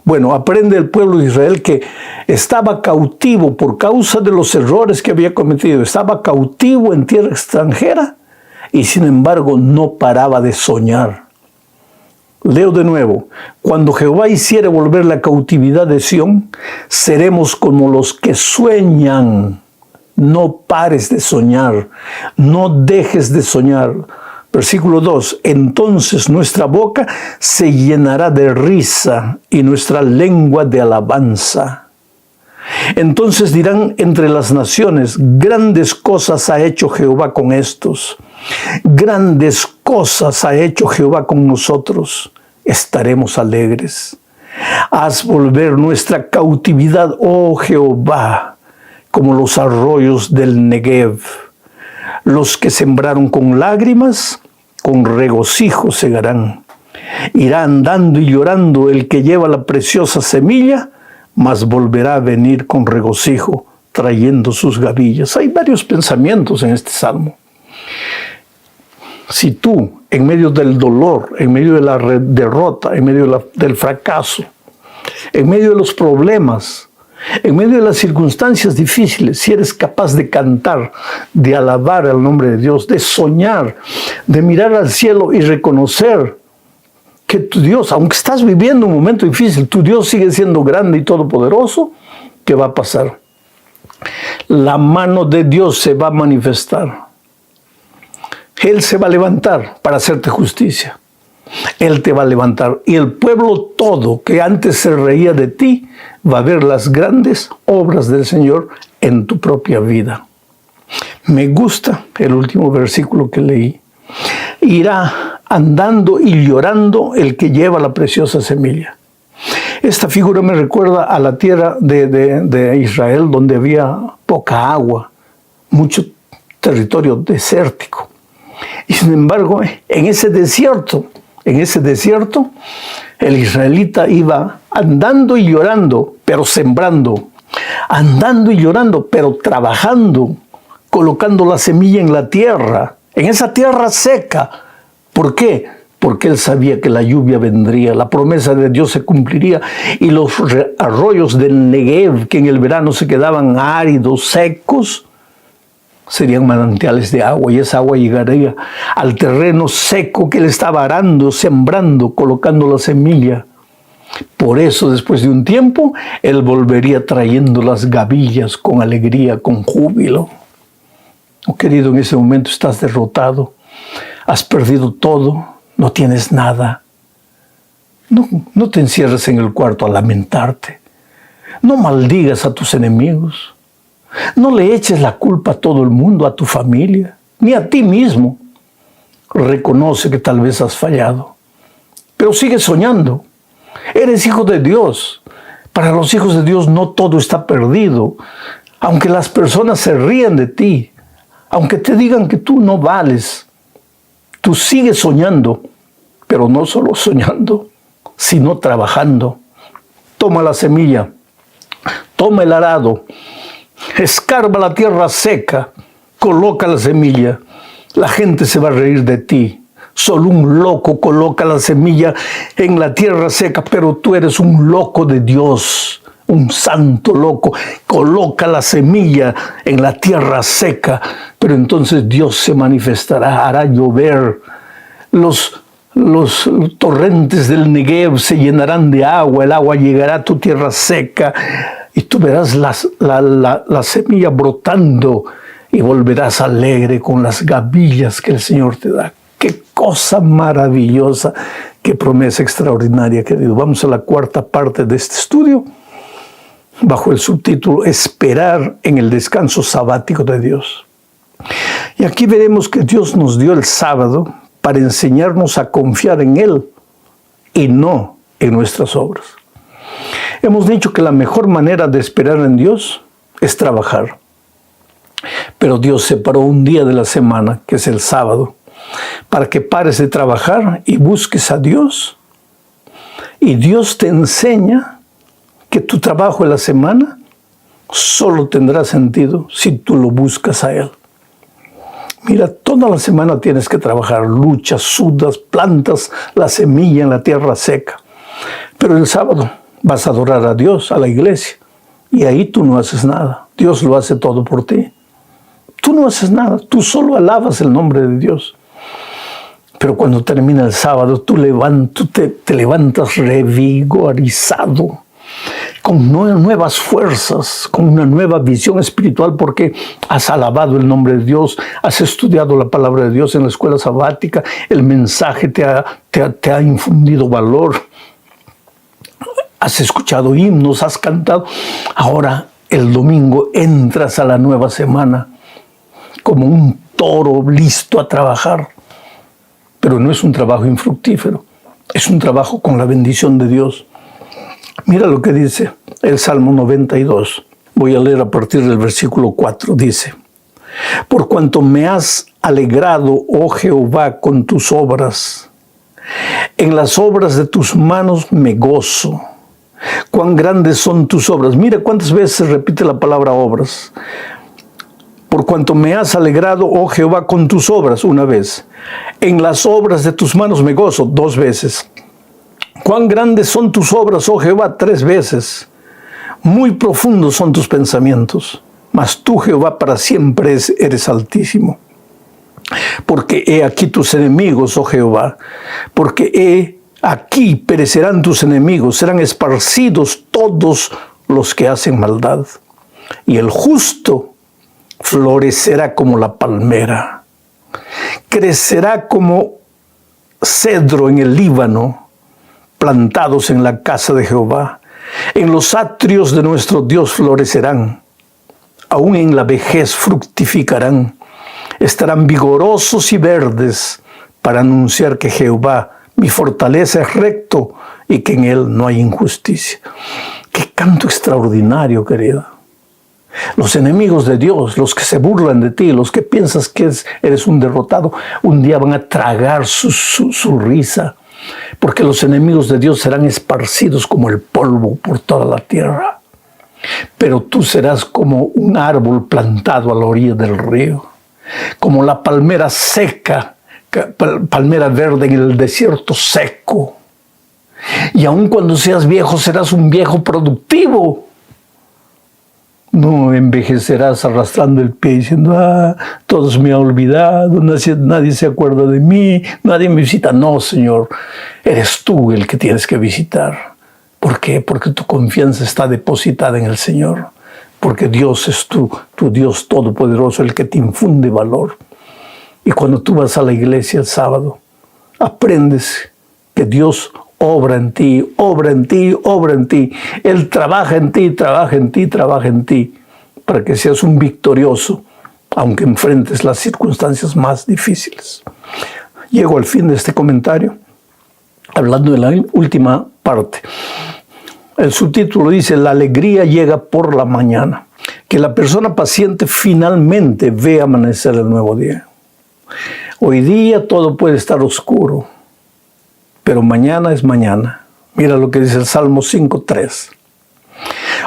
Bueno, aprende el pueblo de Israel que estaba cautivo por causa de los errores que había cometido. Estaba cautivo en tierra extranjera y sin embargo no paraba de soñar. Leo de nuevo: cuando Jehová hiciere volver la cautividad de Sión, seremos como los que sueñan. No pares de soñar, no dejes de soñar. Versículo 2: entonces nuestra boca se llenará de risa y nuestra lengua de alabanza. Entonces dirán entre las naciones: grandes cosas ha hecho Jehová con estos. Grandes cosas ha hecho Jehová con nosotros. Estaremos alegres. Haz volver nuestra cautividad, oh Jehová, como los arroyos del Negev. Los que sembraron con lágrimas con regocijo segarán. Irá andando y llorando el que lleva la preciosa semilla, mas volverá a venir con regocijo, trayendo sus gavillas. Hay varios pensamientos en este salmo. Si tú, en medio del dolor, en medio de la derrota, en medio del fracaso, en medio de los problemas, en medio de las circunstancias difíciles, si eres capaz de cantar, de alabar al nombre de Dios, de soñar, de mirar al cielo y reconocer que tu Dios, aunque estás viviendo un momento difícil, tu Dios sigue siendo grande y todopoderoso, ¿qué va a pasar? La mano de Dios se va a manifestar. Él se va a levantar para hacerte justicia. Él te va a levantar. Y el pueblo todo que antes se reía de ti va a ver las grandes obras del Señor en tu propia vida. Me gusta el último versículo que leí. Irá andando y llorando el que lleva la preciosa semilla. Esta figura me recuerda a la tierra de Israel, donde había poca agua, mucho territorio desértico. Y sin embargo, en ese desierto, el israelita iba andando y llorando, pero sembrando, andando y llorando, pero trabajando, colocando la semilla en la tierra, en esa tierra seca. ¿Por qué? Porque él sabía que la lluvia vendría, la promesa de Dios se cumpliría y los arroyos del Negev, que en el verano se quedaban áridos, secos, serían manantiales de agua, y esa agua llegaría al terreno seco que él estaba arando, sembrando, colocando la semilla. Por eso, después de un tiempo, él volvería trayendo las gavillas con alegría, con júbilo. Oh, querido, en ese momento estás derrotado, has perdido todo, no tienes nada. No te encierres en el cuarto a lamentarte. No maldigas a tus enemigos. No le eches la culpa a todo el mundo, a tu familia, ni a ti mismo. Reconoce que tal vez has fallado, pero sigue soñando. Eres hijo de Dios. Para los hijos de Dios no todo está perdido. Aunque las personas se rían de ti, aunque te digan que tú no vales, tú sigues soñando, pero no solo soñando, sino trabajando. Toma la semilla, toma el arado, escarba la tierra seca, coloca la semilla. La gente se va a reír de ti. Solo un loco coloca la semilla en la tierra seca, pero tú eres un loco de Dios, un santo loco. Coloca la semilla en la tierra seca, pero entonces Dios se manifestará, hará llover. Los torrentes del Negev se llenarán de agua, el agua llegará a tu tierra seca y tú verás la semilla brotando y volverás alegre con las gavillas que el Señor te da. ¡Qué cosa maravillosa! ¡Qué promesa extraordinaria, querido! Vamos a la cuarta parte de este estudio, bajo el subtítulo Esperar en el descanso sabático de Dios. Y aquí veremos que Dios nos dio el sábado para enseñarnos a confiar en Él y no en nuestras obras. Hemos dicho que la mejor manera de esperar en Dios es trabajar. Pero Dios separó un día de la semana, que es el sábado, para que pares de trabajar y busques a Dios. Y Dios te enseña que tu trabajo en la semana solo tendrá sentido si tú lo buscas a Él. Mira, toda la semana tienes que trabajar, luchas, sudas, plantas la semilla en la tierra seca. Pero el sábado vas a adorar a Dios, a la iglesia, y ahí tú no haces nada. Dios lo hace todo por ti. Tú no haces nada, tú solo alabas el nombre de Dios. Pero cuando termina el sábado, tú te levantas revigorizado, con nuevas fuerzas, con una nueva visión espiritual, porque has alabado el nombre de Dios, has estudiado la palabra de Dios en la escuela sabática, el mensaje te ha infundido valor, has escuchado himnos, has cantado. Ahora, el domingo, entras a la nueva semana como un toro listo a trabajar. Pero no es un trabajo infructífero, es un trabajo con la bendición de Dios. Mira lo que dice el Salmo 92. Voy a leer a partir del versículo 4. Dice: Por cuanto me has alegrado, oh Jehová, con tus obras. En las obras de tus manos me gozo. Cuán grandes son tus obras. Mira cuántas veces repite la palabra obras. Por cuanto me has alegrado, oh Jehová, con tus obras, una vez. En las obras de tus manos me gozo, 2 veces. Cuán grandes son tus obras, oh Jehová, 3 veces. Muy profundos son tus pensamientos, mas tú, Jehová, para siempre eres altísimo. Porque he aquí tus enemigos, oh Jehová, porque he aquí perecerán tus enemigos, serán esparcidos todos los que hacen maldad. Y el justo florecerá como la palmera, crecerá como cedro en el Líbano, plantados en la casa de Jehová. En los atrios de nuestro Dios florecerán, aún en la vejez fructificarán, estarán vigorosos y verdes para anunciar que Jehová, mi fortaleza, es recto y que en él no hay injusticia. ¡Qué canto extraordinario, querida! Los enemigos de Dios, los que se burlan de ti, los que piensas que eres un derrotado, un día van a tragar su risa, porque los enemigos de Dios serán esparcidos como el polvo por toda la tierra. Pero tú serás como un árbol plantado a la orilla del río, como la palmera seca, palmera verde en el desierto seco. Y aun cuando seas viejo, serás un viejo productivo. No envejecerás arrastrando el pie diciendo, todos me han olvidado, nadie se acuerda de mí, nadie me visita. No, Señor, eres tú el que tienes que visitar. ¿Por qué? Porque tu confianza está depositada en el Señor. Porque Dios es tu Dios todopoderoso, el que te infunde valor. Y cuando tú vas a la iglesia el sábado, aprendes que Dios obra en ti, obra en ti, obra en ti. Él trabaja en ti, trabaja en ti, trabaja en ti, para que seas un victorioso, aunque enfrentes las circunstancias más difíciles. Llego al fin de este comentario, hablando de la última parte. El subtítulo dice, la alegría llega por la mañana. Que la persona paciente finalmente ve amanecer el nuevo día. Hoy día todo puede estar oscuro, pero mañana es mañana. Mira lo que dice el Salmo 5:3.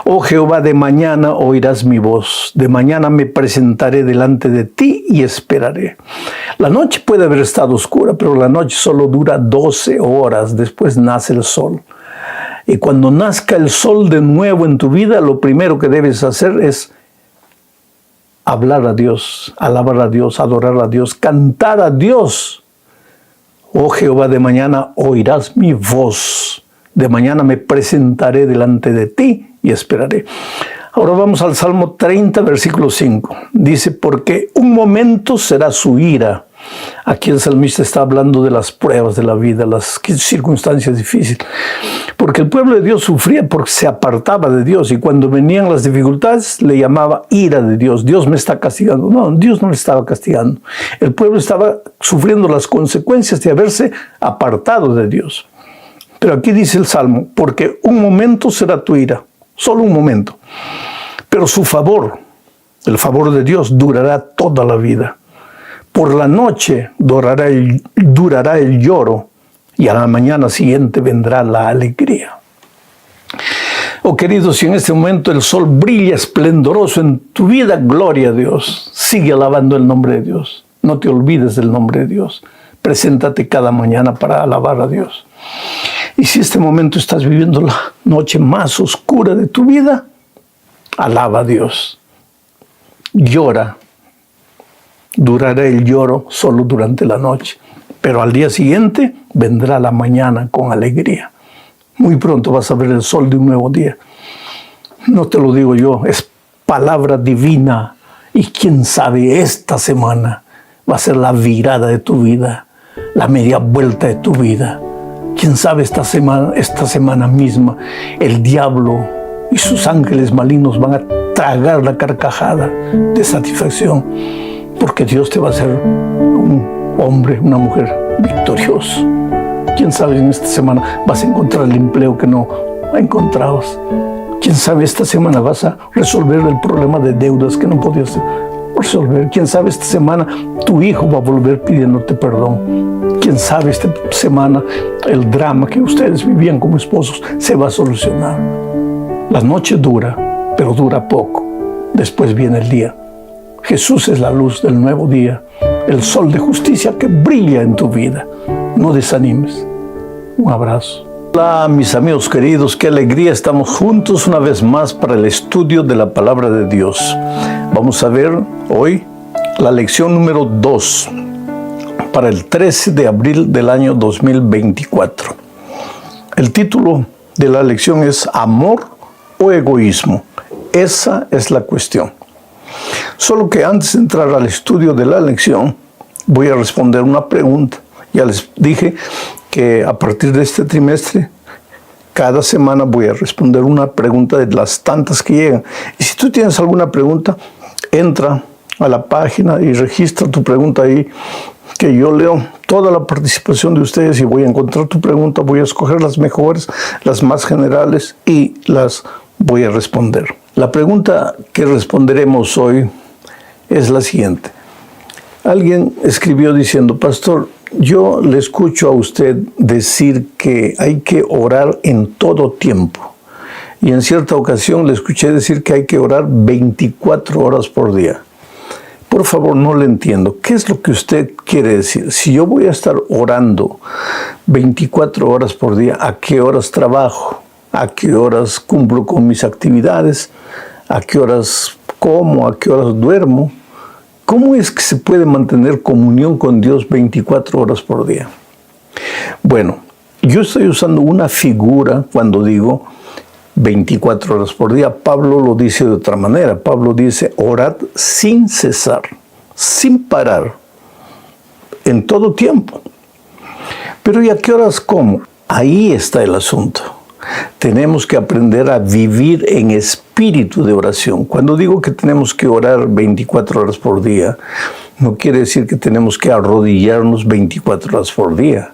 Oh Jehová, de mañana oirás mi voz, de mañana me presentaré delante de ti y esperaré. La noche puede haber estado oscura, pero la noche solo dura 12 horas, después nace el sol. Y cuando nazca el sol de nuevo en tu vida, lo primero que debes hacer es hablar a Dios, alabar a Dios, adorar a Dios, cantar a Dios. Oh Jehová, de mañana oirás mi voz, de mañana me presentaré delante de ti y esperaré. Ahora vamos al Salmo 30, versículo 5. Dice, porque un momento será su ira. Aquí el salmista está hablando de las pruebas de la vida, las circunstancias difíciles. Porque el pueblo de Dios sufría porque se apartaba de Dios, y cuando venían las dificultades le llamaba ira de Dios. Dios me está castigando. No, Dios no le estaba castigando. El pueblo estaba sufriendo las consecuencias de haberse apartado de Dios. Pero aquí dice el Salmo, porque un momento será tu ira, solo un momento. Pero su favor, el favor de Dios, durará toda la vida. Por la noche durará el lloro, y a la mañana siguiente vendrá la alegría. Oh queridos, si en este momento el sol brilla esplendoroso en tu vida, gloria a Dios. Sigue alabando el nombre de Dios. No te olvides del nombre de Dios. Preséntate cada mañana para alabar a Dios. Y si este momento estás viviendo la noche más oscura de tu vida, alaba a Dios. Llora. Durará el lloro solo durante la noche, pero al día siguiente vendrá la mañana con alegría. Muy pronto vas a ver el sol de un nuevo día. No te lo digo yo, es palabra divina. Y quién sabe, esta semana va a ser la virada de tu vida, la media vuelta de tu vida. Quién sabe, esta semana misma, el diablo y sus ángeles malignos van a tragar la carcajada de satisfacción. Porque Dios te va a hacer un hombre, una mujer victorioso. Quién sabe, en esta semana vas a encontrar el empleo que no encontrabas. Quién sabe, esta semana vas a resolver el problema de deudas que no podías resolver. Quién sabe esta semana tu hijo va a volver pidiéndote perdón. Quién sabe esta semana el drama que ustedes vivían como esposos se va a solucionar. La noche dura, pero dura poco. Después viene el día. Jesús es la luz del nuevo día, el sol de justicia que brilla en tu vida. No desanimes. Un abrazo. Hola mis amigos queridos, qué alegría, estamos juntos una vez más para el estudio de la palabra de Dios. Vamos a ver hoy la lección número 2 para el 13 de abril del año 2024. El título de la lección es ¿Amor o egoísmo? Esa es la cuestión. Solo que antes de entrar al estudio de la lección, voy a responder una pregunta. Ya les dije que a partir de este trimestre, cada semana voy a responder una pregunta de las tantas que llegan. Y si tú tienes alguna pregunta, entra a la página y registra tu pregunta ahí, que yo leo toda la participación de ustedes y voy a encontrar tu pregunta, voy a escoger las mejores, las más generales y las voy a responder. La pregunta que responderemos hoy es la siguiente. Alguien escribió diciendo, pastor, yo le escucho a usted decir que hay que orar en todo tiempo. Y en cierta ocasión le escuché decir que hay que orar 24 horas por día. Por favor, no le entiendo. ¿Qué es lo que usted quiere decir? Si yo voy a estar orando 24 horas por día, ¿a qué horas trabajo? ¿A qué horas cumplo con mis actividades? ¿A qué horas como? ¿A qué horas duermo? ¿Cómo es que se puede mantener comunión con Dios 24 horas por día? Bueno, yo estoy usando una figura cuando digo 24 horas por día. Pablo lo dice de otra manera. Pablo dice, orad sin cesar, sin parar, en todo tiempo. Pero ¿y a qué horas cómo? Ahí está el asunto. Tenemos que aprender a vivir en espíritu de oración. Cuando digo que tenemos que orar 24 horas por día, no quiere decir que tenemos que arrodillarnos 24 horas por día.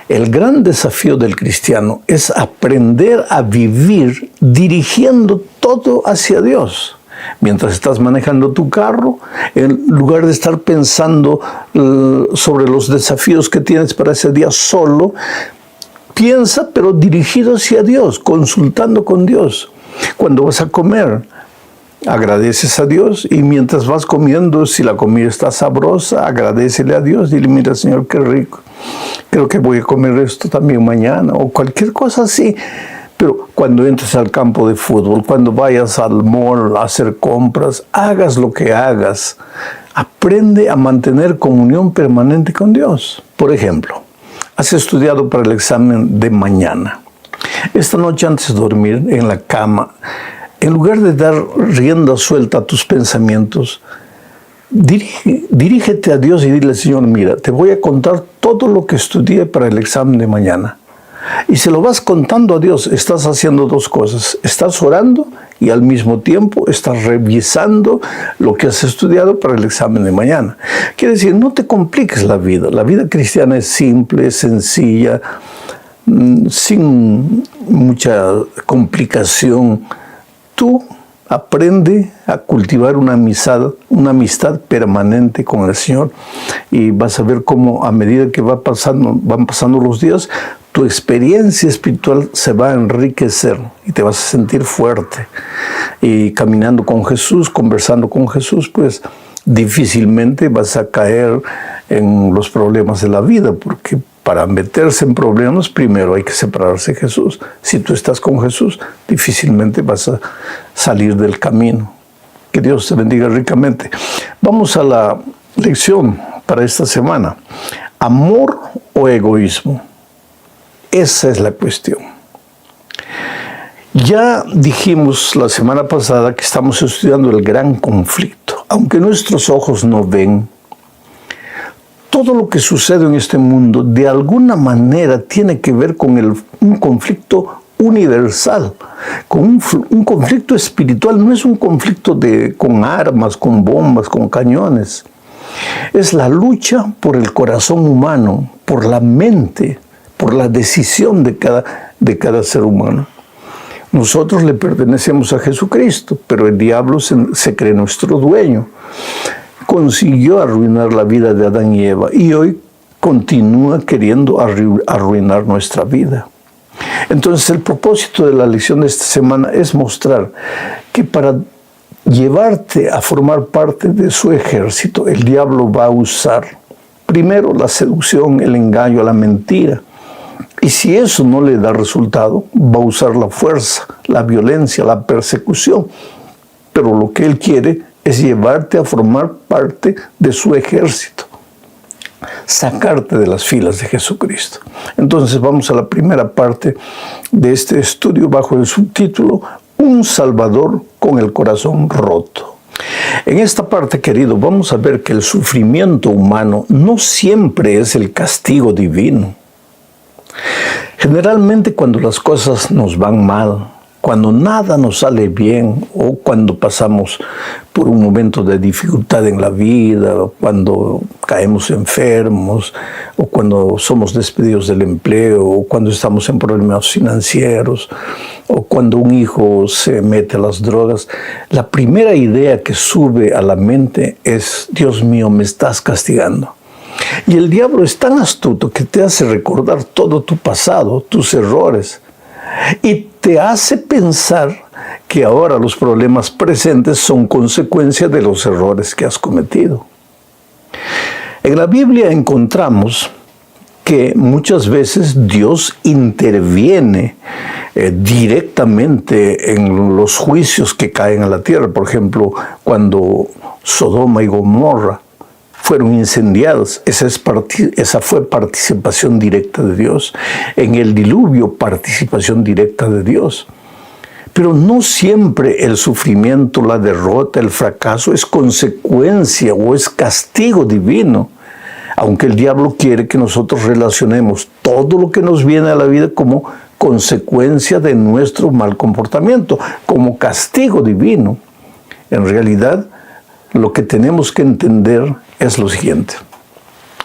El gran desafío del cristiano es aprender a vivir dirigiendo todo hacia Dios. Mientras estás manejando tu carro, en lugar de estar pensando sobre los desafíos que tienes para ese día solo, piensa, pero dirigido hacia Dios, consultando con Dios. Cuando vas a comer, agradeces a Dios y mientras vas comiendo, si la comida está sabrosa, agradécele a Dios. Dile, mira, Señor, qué rico. Creo que voy a comer esto también mañana o cualquier cosa así. Pero cuando entres al campo de fútbol, cuando vayas al mall a hacer compras, hagas lo que hagas, aprende a mantener comunión permanente con Dios. Por ejemplo, has estudiado para el examen de mañana. Esta noche antes de dormir en la cama, en lugar de dar rienda suelta a tus pensamientos, dirígete a Dios y dile, Señor, mira, te voy a contar todo lo que estudié para el examen de mañana. Y se lo vas contando a Dios, estás haciendo dos cosas. Estás orando y al mismo tiempo estás revisando lo que has estudiado para el examen de mañana. Quiere decir, no te compliques la vida. La vida cristiana es simple, sencilla, sin mucha complicación. Tú aprende a cultivar una amistad permanente con el Señor y vas a ver cómo a medida que van pasando los días, tu experiencia espiritual se va a enriquecer y te vas a sentir fuerte. Y caminando con Jesús, conversando con Jesús, pues difícilmente vas a caer en los problemas de la vida, porque para meterse en problemas, primero hay que separarse de Jesús. Si tú estás con Jesús, difícilmente vas a salir del camino. Que Dios te bendiga ricamente. Vamos a la lección para esta semana. ¿Amor o egoísmo? Esa es la cuestión. Ya dijimos la semana pasada que estamos estudiando el gran conflicto. Aunque nuestros ojos no ven, todo lo que sucede en este mundo de alguna manera tiene que ver con un conflicto universal, con un conflicto espiritual. No es un conflicto con armas, con bombas, con cañones. Es la lucha por el corazón humano, por la mente, por la decisión de cada ser humano. Nosotros le pertenecemos a Jesucristo, pero el diablo se cree nuestro dueño. Consiguió arruinar la vida de Adán y Eva y hoy continúa queriendo arruinar nuestra vida. Entonces el propósito de la lección de esta semana es mostrar que para llevarte a formar parte de su ejército, el diablo va a usar primero la seducción, el engaño, la mentira. Y si eso no le da resultado, va a usar la fuerza, la violencia, la persecución. Pero lo que él quiere es llevarte a formar parte de su ejército, sacarte de las filas de Jesucristo. Entonces vamos a la primera parte de este estudio bajo el subtítulo Un Salvador con el corazón roto. En esta parte, querido, vamos a ver que el sufrimiento humano no siempre es el castigo divino. Generalmente cuando las cosas nos van mal, cuando nada nos sale bien o cuando pasamos por un momento de dificultad en la vida, o cuando caemos enfermos, o cuando somos despedidos del empleo, o cuando estamos en problemas financieros, o cuando un hijo se mete a las drogas, la primera idea que sube a la mente es: Dios mío, me estás castigando. Y el diablo es tan astuto que te hace recordar todo tu pasado, tus errores, y te hace pensar que ahora los problemas presentes son consecuencia de los errores que has cometido. En la Biblia encontramos que muchas veces Dios interviene directamente en los juicios que caen a la tierra. Por ejemplo, cuando Sodoma y Gomorra fueron incendiados, esa fue participación directa de Dios. En el diluvio, participación directa de Dios. Pero no siempre el sufrimiento, la derrota, el fracaso es consecuencia o es castigo divino. Aunque el diablo quiere que nosotros relacionemos todo lo que nos viene a la vida como consecuencia de nuestro mal comportamiento, como castigo divino. En realidad, lo que tenemos que entender es lo siguiente.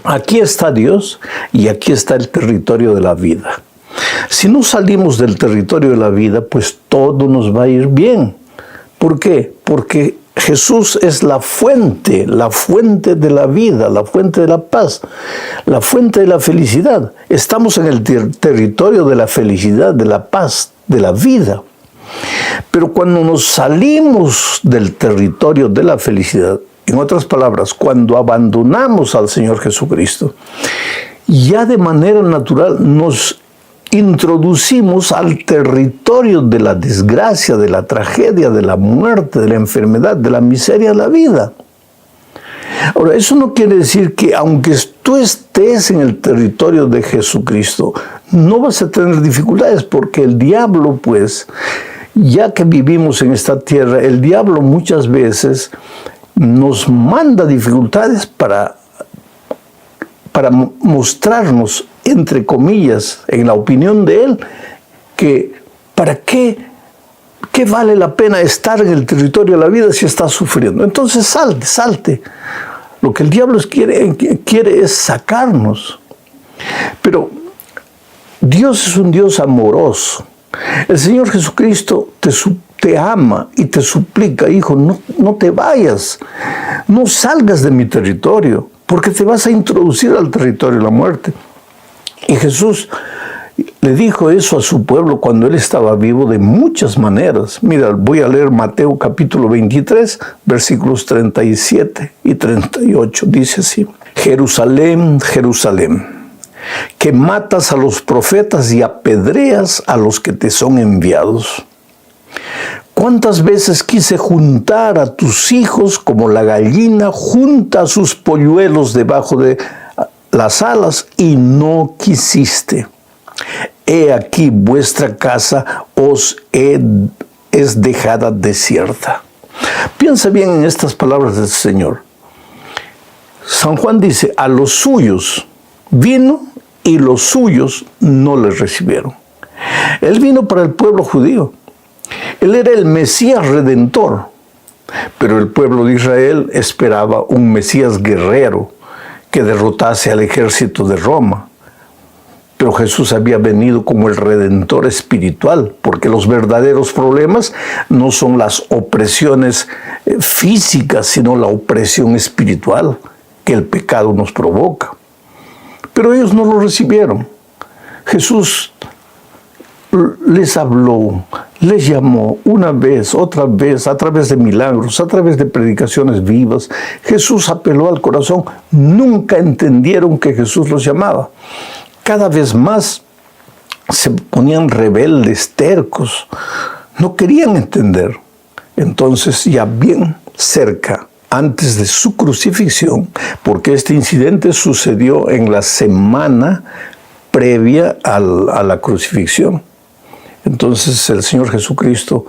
Aquí está Dios y aquí está el territorio de la vida. Si no salimos del territorio de la vida, pues todo nos va a ir bien. ¿Por qué? Porque Jesús es la fuente de la vida, la fuente de la paz, la fuente de la felicidad. Estamos en el territorio de la felicidad, de la paz, de la vida. Pero cuando nos salimos del territorio de la felicidad, en otras palabras, cuando abandonamos al Señor Jesucristo, ya de manera natural nos introducimos al territorio de la desgracia, de la tragedia, de la muerte, de la enfermedad, de la miseria de la vida. Ahora, eso no quiere decir que aunque tú estés en el territorio de Jesucristo, no vas a tener dificultades, porque el diablo, pues, ya que vivimos en esta tierra, el diablo muchas veces nos manda dificultades para mostrarnos, entre comillas, en la opinión de él, que ¿para qué vale la pena estar en el territorio de la vida si estás sufriendo? Entonces salte. Lo que el diablo quiere es sacarnos. Pero Dios es un Dios amoroso. El Señor Jesucristo te ama y te suplica: hijo, no te vayas, no salgas de mi territorio, porque te vas a introducir al territorio de la muerte. Y Jesús le dijo eso a su pueblo cuando él estaba vivo de muchas maneras. Mira, voy a leer Mateo capítulo 23, versículos 37 y 38. Dice así: Jerusalén, Jerusalén, que matas a los profetas y apedreas a los que te son enviados. ¿Cuántas veces quise juntar a tus hijos como la gallina junta a sus polluelos debajo de las alas y no quisiste? He aquí vuestra casa es dejada desierta. Piensa bien en estas palabras del Señor. San Juan dice: a los suyos vino y los suyos no le recibieron. Él vino para el pueblo judío. Él era el Mesías redentor, pero el pueblo de Israel esperaba un Mesías guerrero que derrotase al ejército de Roma. Pero Jesús había venido como el Redentor espiritual, porque los verdaderos problemas no son las opresiones físicas, sino la opresión espiritual que el pecado nos provoca. Pero ellos no lo recibieron. Jesús les habló, les llamó una vez, otra vez, a través de milagros, a través de predicaciones vivas. Jesús apeló al corazón. Nunca entendieron que Jesús los llamaba. Cada vez más se ponían rebeldes, tercos. No querían entender. Entonces, ya bien cerca, antes de su crucifixión, porque este incidente sucedió en la semana previa a la crucifixión. Entonces el Señor Jesucristo,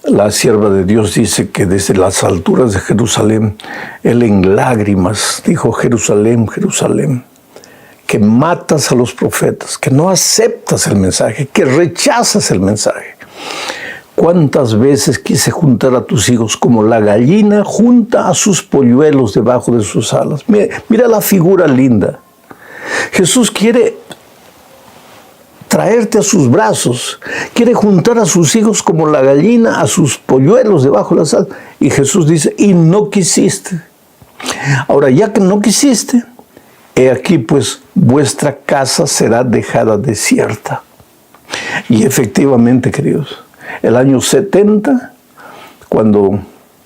la sierva de Dios, dice que desde las alturas de Jerusalén, Él en lágrimas dijo: Jerusalén, Jerusalén, que matas a los profetas, que no aceptas el mensaje, que rechazas el mensaje. ¿Cuántas veces quise juntar a tus hijos como la gallina junta a sus polluelos debajo de sus alas? Mira la figura linda. Jesús quiere traerte a sus brazos, quiere juntar a sus hijos como la gallina a sus polluelos debajo de las alas. Y Jesús dice: y no quisiste. Ahora, ya que no quisiste, he aquí pues vuestra casa será dejada desierta. Y efectivamente, queridos, el año 70, cuando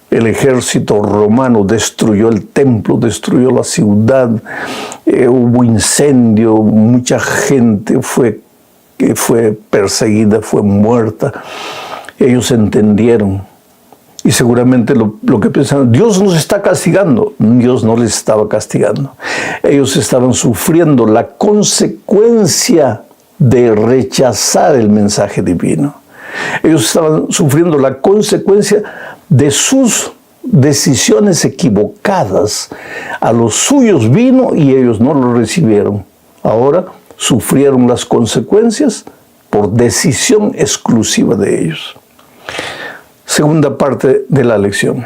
el ejército romano destruyó el templo, destruyó la ciudad, hubo incendio, mucha gente fue perseguida, fue muerta. Ellos entendieron. Y seguramente lo que pensaron: Dios nos está castigando. Dios no les estaba castigando. Ellos estaban sufriendo la consecuencia de rechazar el mensaje divino. Ellos estaban sufriendo la consecuencia de sus decisiones equivocadas. A los suyos vino y ellos no lo recibieron. Ahora sufrieron las consecuencias por decisión exclusiva de ellos. Segunda parte de la lección: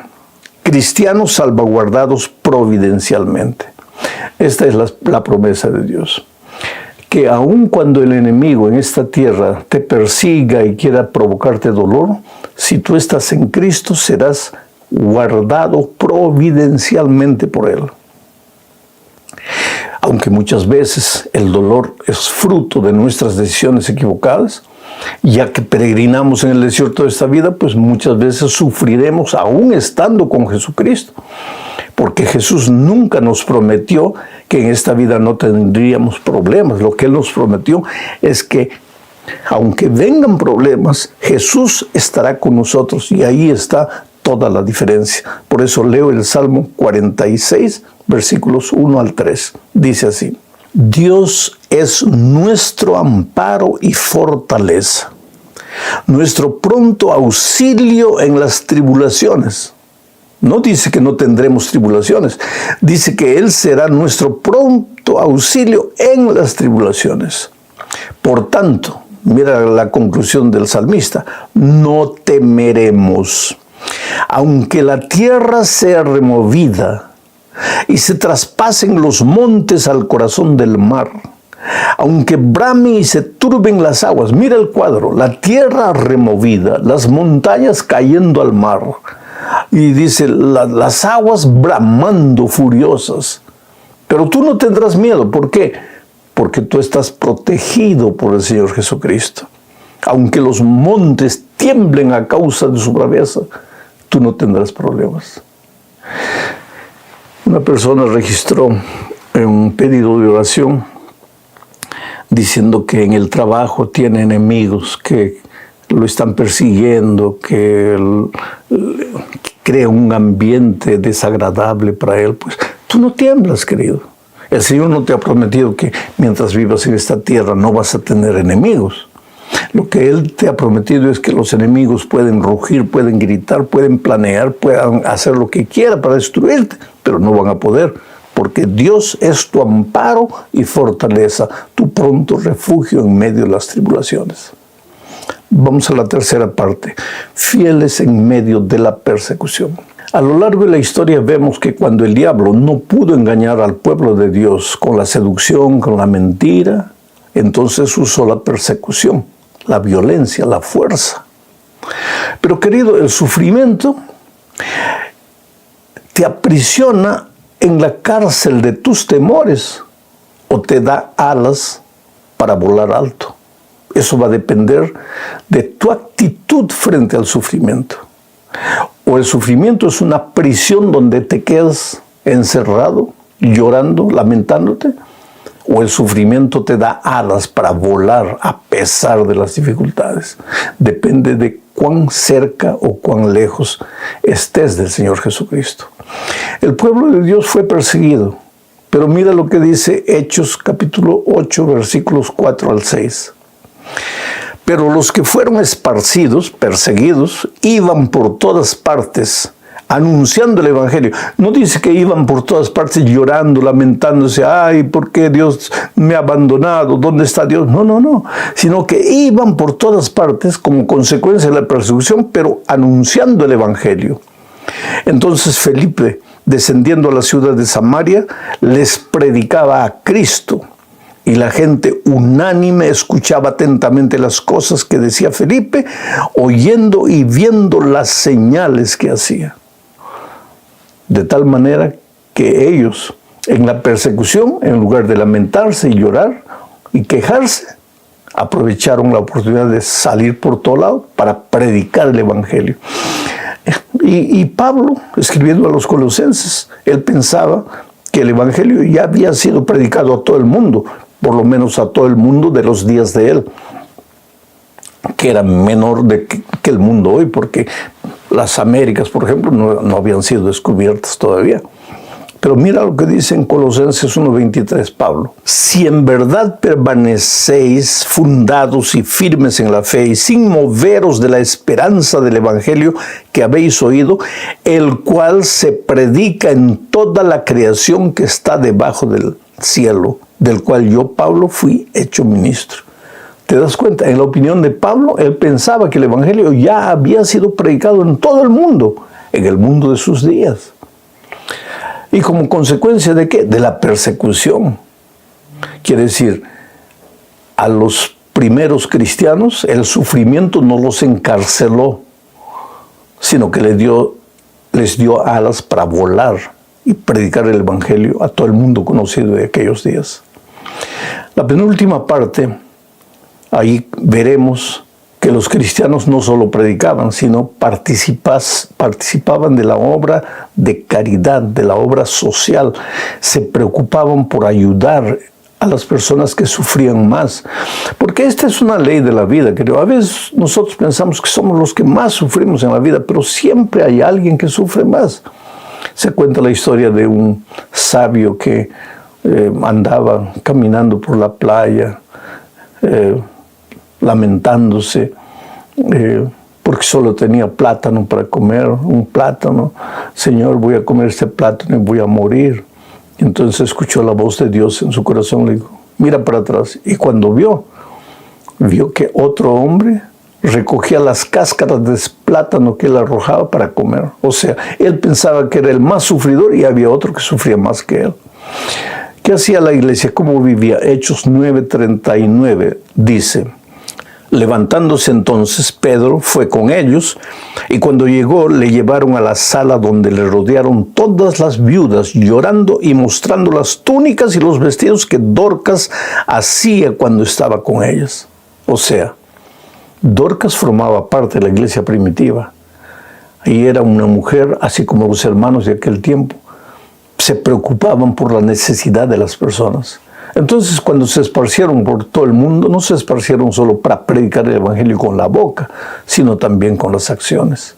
cristianos salvaguardados providencialmente. Esta es la promesa de Dios. Que aun cuando el enemigo en esta tierra te persiga y quiera provocarte dolor, si tú estás en Cristo, serás guardado providencialmente por Él. Aunque muchas veces el dolor es fruto de nuestras decisiones equivocadas, ya que peregrinamos en el desierto de esta vida, pues muchas veces sufriremos aún estando con Jesucristo. Porque Jesús nunca nos prometió que en esta vida no tendríamos problemas. Lo que Él nos prometió es que aunque vengan problemas, Jesús estará con nosotros, y ahí está toda la diferencia. Por eso leo el Salmo 46, versículos 1 al 3. Dice así: Dios es nuestro amparo y fortaleza, nuestro pronto auxilio en las tribulaciones. No dice que no tendremos tribulaciones, dice que Él será nuestro pronto auxilio en las tribulaciones. Por tanto, mira la conclusión del salmista: no temeremos, aunque la tierra sea removida y se traspasen los montes al corazón del mar, aunque bramen y se turben las aguas. Mira el cuadro: la tierra removida, las montañas cayendo al mar, y dice las aguas bramando furiosas. Pero tú no tendrás miedo. ¿Por qué? Porque tú estás protegido por el Señor Jesucristo. Aunque los montes tiemblen a causa de su braveza, tú no tendrás problemas. Una persona registró un pedido de oración diciendo que en el trabajo tiene enemigos que lo están persiguiendo, que crea un ambiente desagradable para él. Pues tú no tiemblas, querido. El Señor no te ha prometido que mientras vivas en esta tierra no vas a tener enemigos. Lo que Él te ha prometido es que los enemigos pueden rugir, pueden gritar, pueden planear, puedan hacer lo que quieran para destruirte, pero no van a poder, porque Dios es tu amparo y fortaleza, tu pronto refugio en medio de las tribulaciones. Vamos a la tercera parte: fieles en medio de la persecución. A lo largo de la historia vemos que cuando el diablo no pudo engañar al pueblo de Dios con la seducción, con la mentira, entonces usó la persecución, la violencia, la fuerza. Pero querido, el sufrimiento te aprisiona en la cárcel de tus temores o te da alas para volar alto. Eso va a depender de tu actitud frente al sufrimiento. O el sufrimiento es una prisión donde te quedas encerrado, llorando, lamentándote, o el sufrimiento te da alas para volar a pesar de las dificultades. Depende de cuán cerca o cuán lejos estés del Señor Jesucristo. El pueblo de Dios fue perseguido, pero mira lo que dice Hechos capítulo 8, versículos 4 al 6. Pero los que fueron esparcidos, perseguidos, iban por todas partes anunciando el Evangelio. No dice que iban por todas partes llorando, lamentándose, ay, ¿por qué Dios me ha abandonado? ¿Dónde está Dios? No, sino que iban por todas partes como consecuencia de la persecución, pero anunciando el Evangelio. Entonces Felipe, descendiendo a la ciudad de Samaria, les predicaba a Cristo. Y la gente unánime escuchaba atentamente las cosas que decía Felipe, oyendo y viendo las señales que hacía. De tal manera que ellos, en la persecución, en lugar de lamentarse y llorar y quejarse, aprovecharon la oportunidad de salir por todo lado para predicar el Evangelio. Y Pablo, escribiendo a los colosenses, él pensaba que el Evangelio ya había sido predicado a todo el mundo, por lo menos a todo el mundo de los días de él, que era menor que el mundo hoy, porque las Américas, por ejemplo, no habían sido descubiertas todavía. Pero mira lo que dice en Colosenses 1:23 Pablo. Si en verdad permanecéis fundados y firmes en la fe y sin moveros de la esperanza del Evangelio que habéis oído, el cual se predica en toda la creación que está debajo del cielo, del cual yo, Pablo, fui hecho ministro. ¿Te das cuenta? En la opinión de Pablo, él pensaba que el Evangelio ya había sido predicado en todo el mundo, en el mundo de sus días. ¿Y como consecuencia de qué? De la persecución. Quiere decir, a los primeros cristianos el sufrimiento no los encarceló, sino que les dio alas para volar y predicar el Evangelio a todo el mundo conocido de aquellos días. La penúltima parte, ahí veremos que los cristianos no solo predicaban, sino participaban de la obra de caridad, de la obra social. Se preocupaban por ayudar a las personas que sufrían más. Porque esta es una ley de la vida, creo. A veces nosotros pensamos que somos los que más sufrimos en la vida, pero siempre hay alguien que sufre más. Se cuenta la historia de un sabio que andaba caminando por la playa, lamentándose porque solo tenía plátano para comer, un plátano. Señor, voy a comer este plátano y voy a morir. Entonces escuchó la voz de Dios en su corazón, le dijo, mira para atrás. Y cuando vio que otro hombre recogía las cáscaras de plátano que él arrojaba para comer. O sea, él pensaba que era el más sufridor y había otro que sufría más que él. ¿Qué hacía la iglesia? ¿Cómo vivía? Hechos 9:39 dice, levantándose entonces Pedro fue con ellos y cuando llegó le llevaron a la sala donde le rodearon todas las viudas llorando y mostrando las túnicas y los vestidos que Dorcas hacía cuando estaba con ellas. O sea, Dorcas formaba parte de la iglesia primitiva y era una mujer así como los hermanos de aquel tiempo. Se preocupaban por la necesidad de las personas. Entonces, cuando se esparcieron por todo el mundo, no se esparcieron solo para predicar el Evangelio con la boca, sino también con las acciones.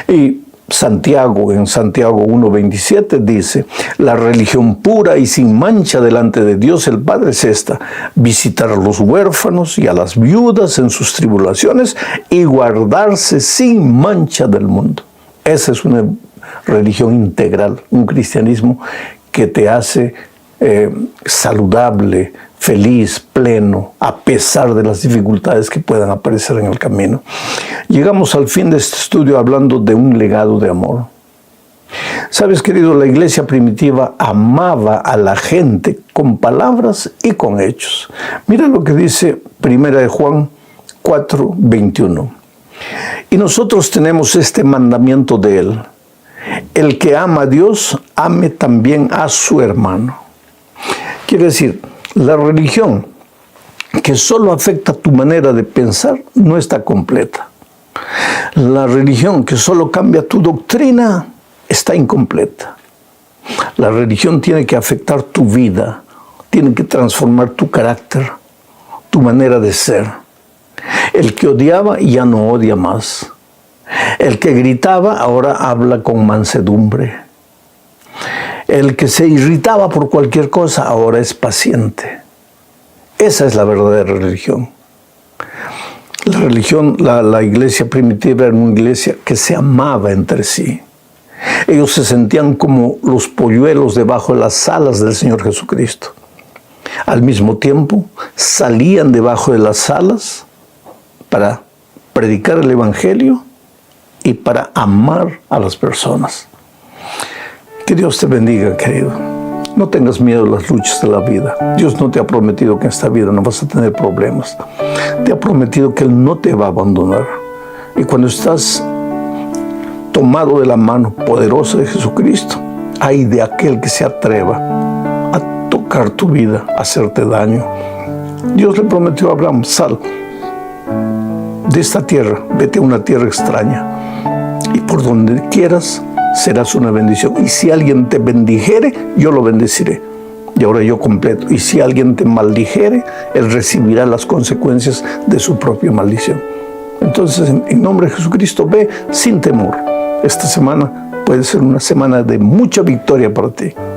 Y Santiago, en Santiago 1:27 dice, la religión pura y sin mancha delante de Dios el Padre es esta, visitar a los huérfanos y a las viudas en sus tribulaciones y guardarse sin mancha del mundo. Esa es una religión integral, un cristianismo que te hace saludable, feliz, pleno, a pesar de las dificultades que puedan aparecer en el camino. Llegamos al fin de este estudio hablando de un legado de amor. Sabes, querido, la iglesia primitiva amaba a la gente con palabras y con hechos. Mira lo que dice 1 de Juan 4:21. Y nosotros tenemos este mandamiento de él: el que ama a Dios, ame también a su hermano. Quiere decir, la religión que solo afecta tu manera de pensar no está completa. La religión que solo cambia tu doctrina está incompleta. La religión tiene que afectar tu vida, tiene que transformar tu carácter, tu manera de ser. El que odiaba ya no odia más. El que gritaba ahora habla con mansedumbre. El que se irritaba por cualquier cosa ahora es paciente. Esa es la verdadera religión. La iglesia primitiva era una iglesia que se amaba entre sí. Ellos se sentían como los polluelos debajo de las alas del Señor Jesucristo. Al mismo tiempo, salían debajo de las alas para predicar el Evangelio y para amar a las personas. Que Dios te bendiga, querido. No tengas miedo a las luchas de la vida. Dios no te ha prometido que en esta vida no vas a tener problemas. Te ha prometido que Él no te va a abandonar. Y cuando estás tomado de la mano poderosa de Jesucristo, ay de aquel que se atreva a tocar tu vida, a hacerte daño. Dios le prometió a Abraham: sal de esta tierra, vete a una tierra extraña, y por donde quieras serás una bendición. Y si alguien te bendijere, yo lo bendeciré. Y ahora yo completo. Y si alguien te maldijere, él recibirá las consecuencias de su propia maldición. Entonces, en nombre de Jesucristo, ve sin temor. Esta semana puede ser una semana de mucha victoria para ti.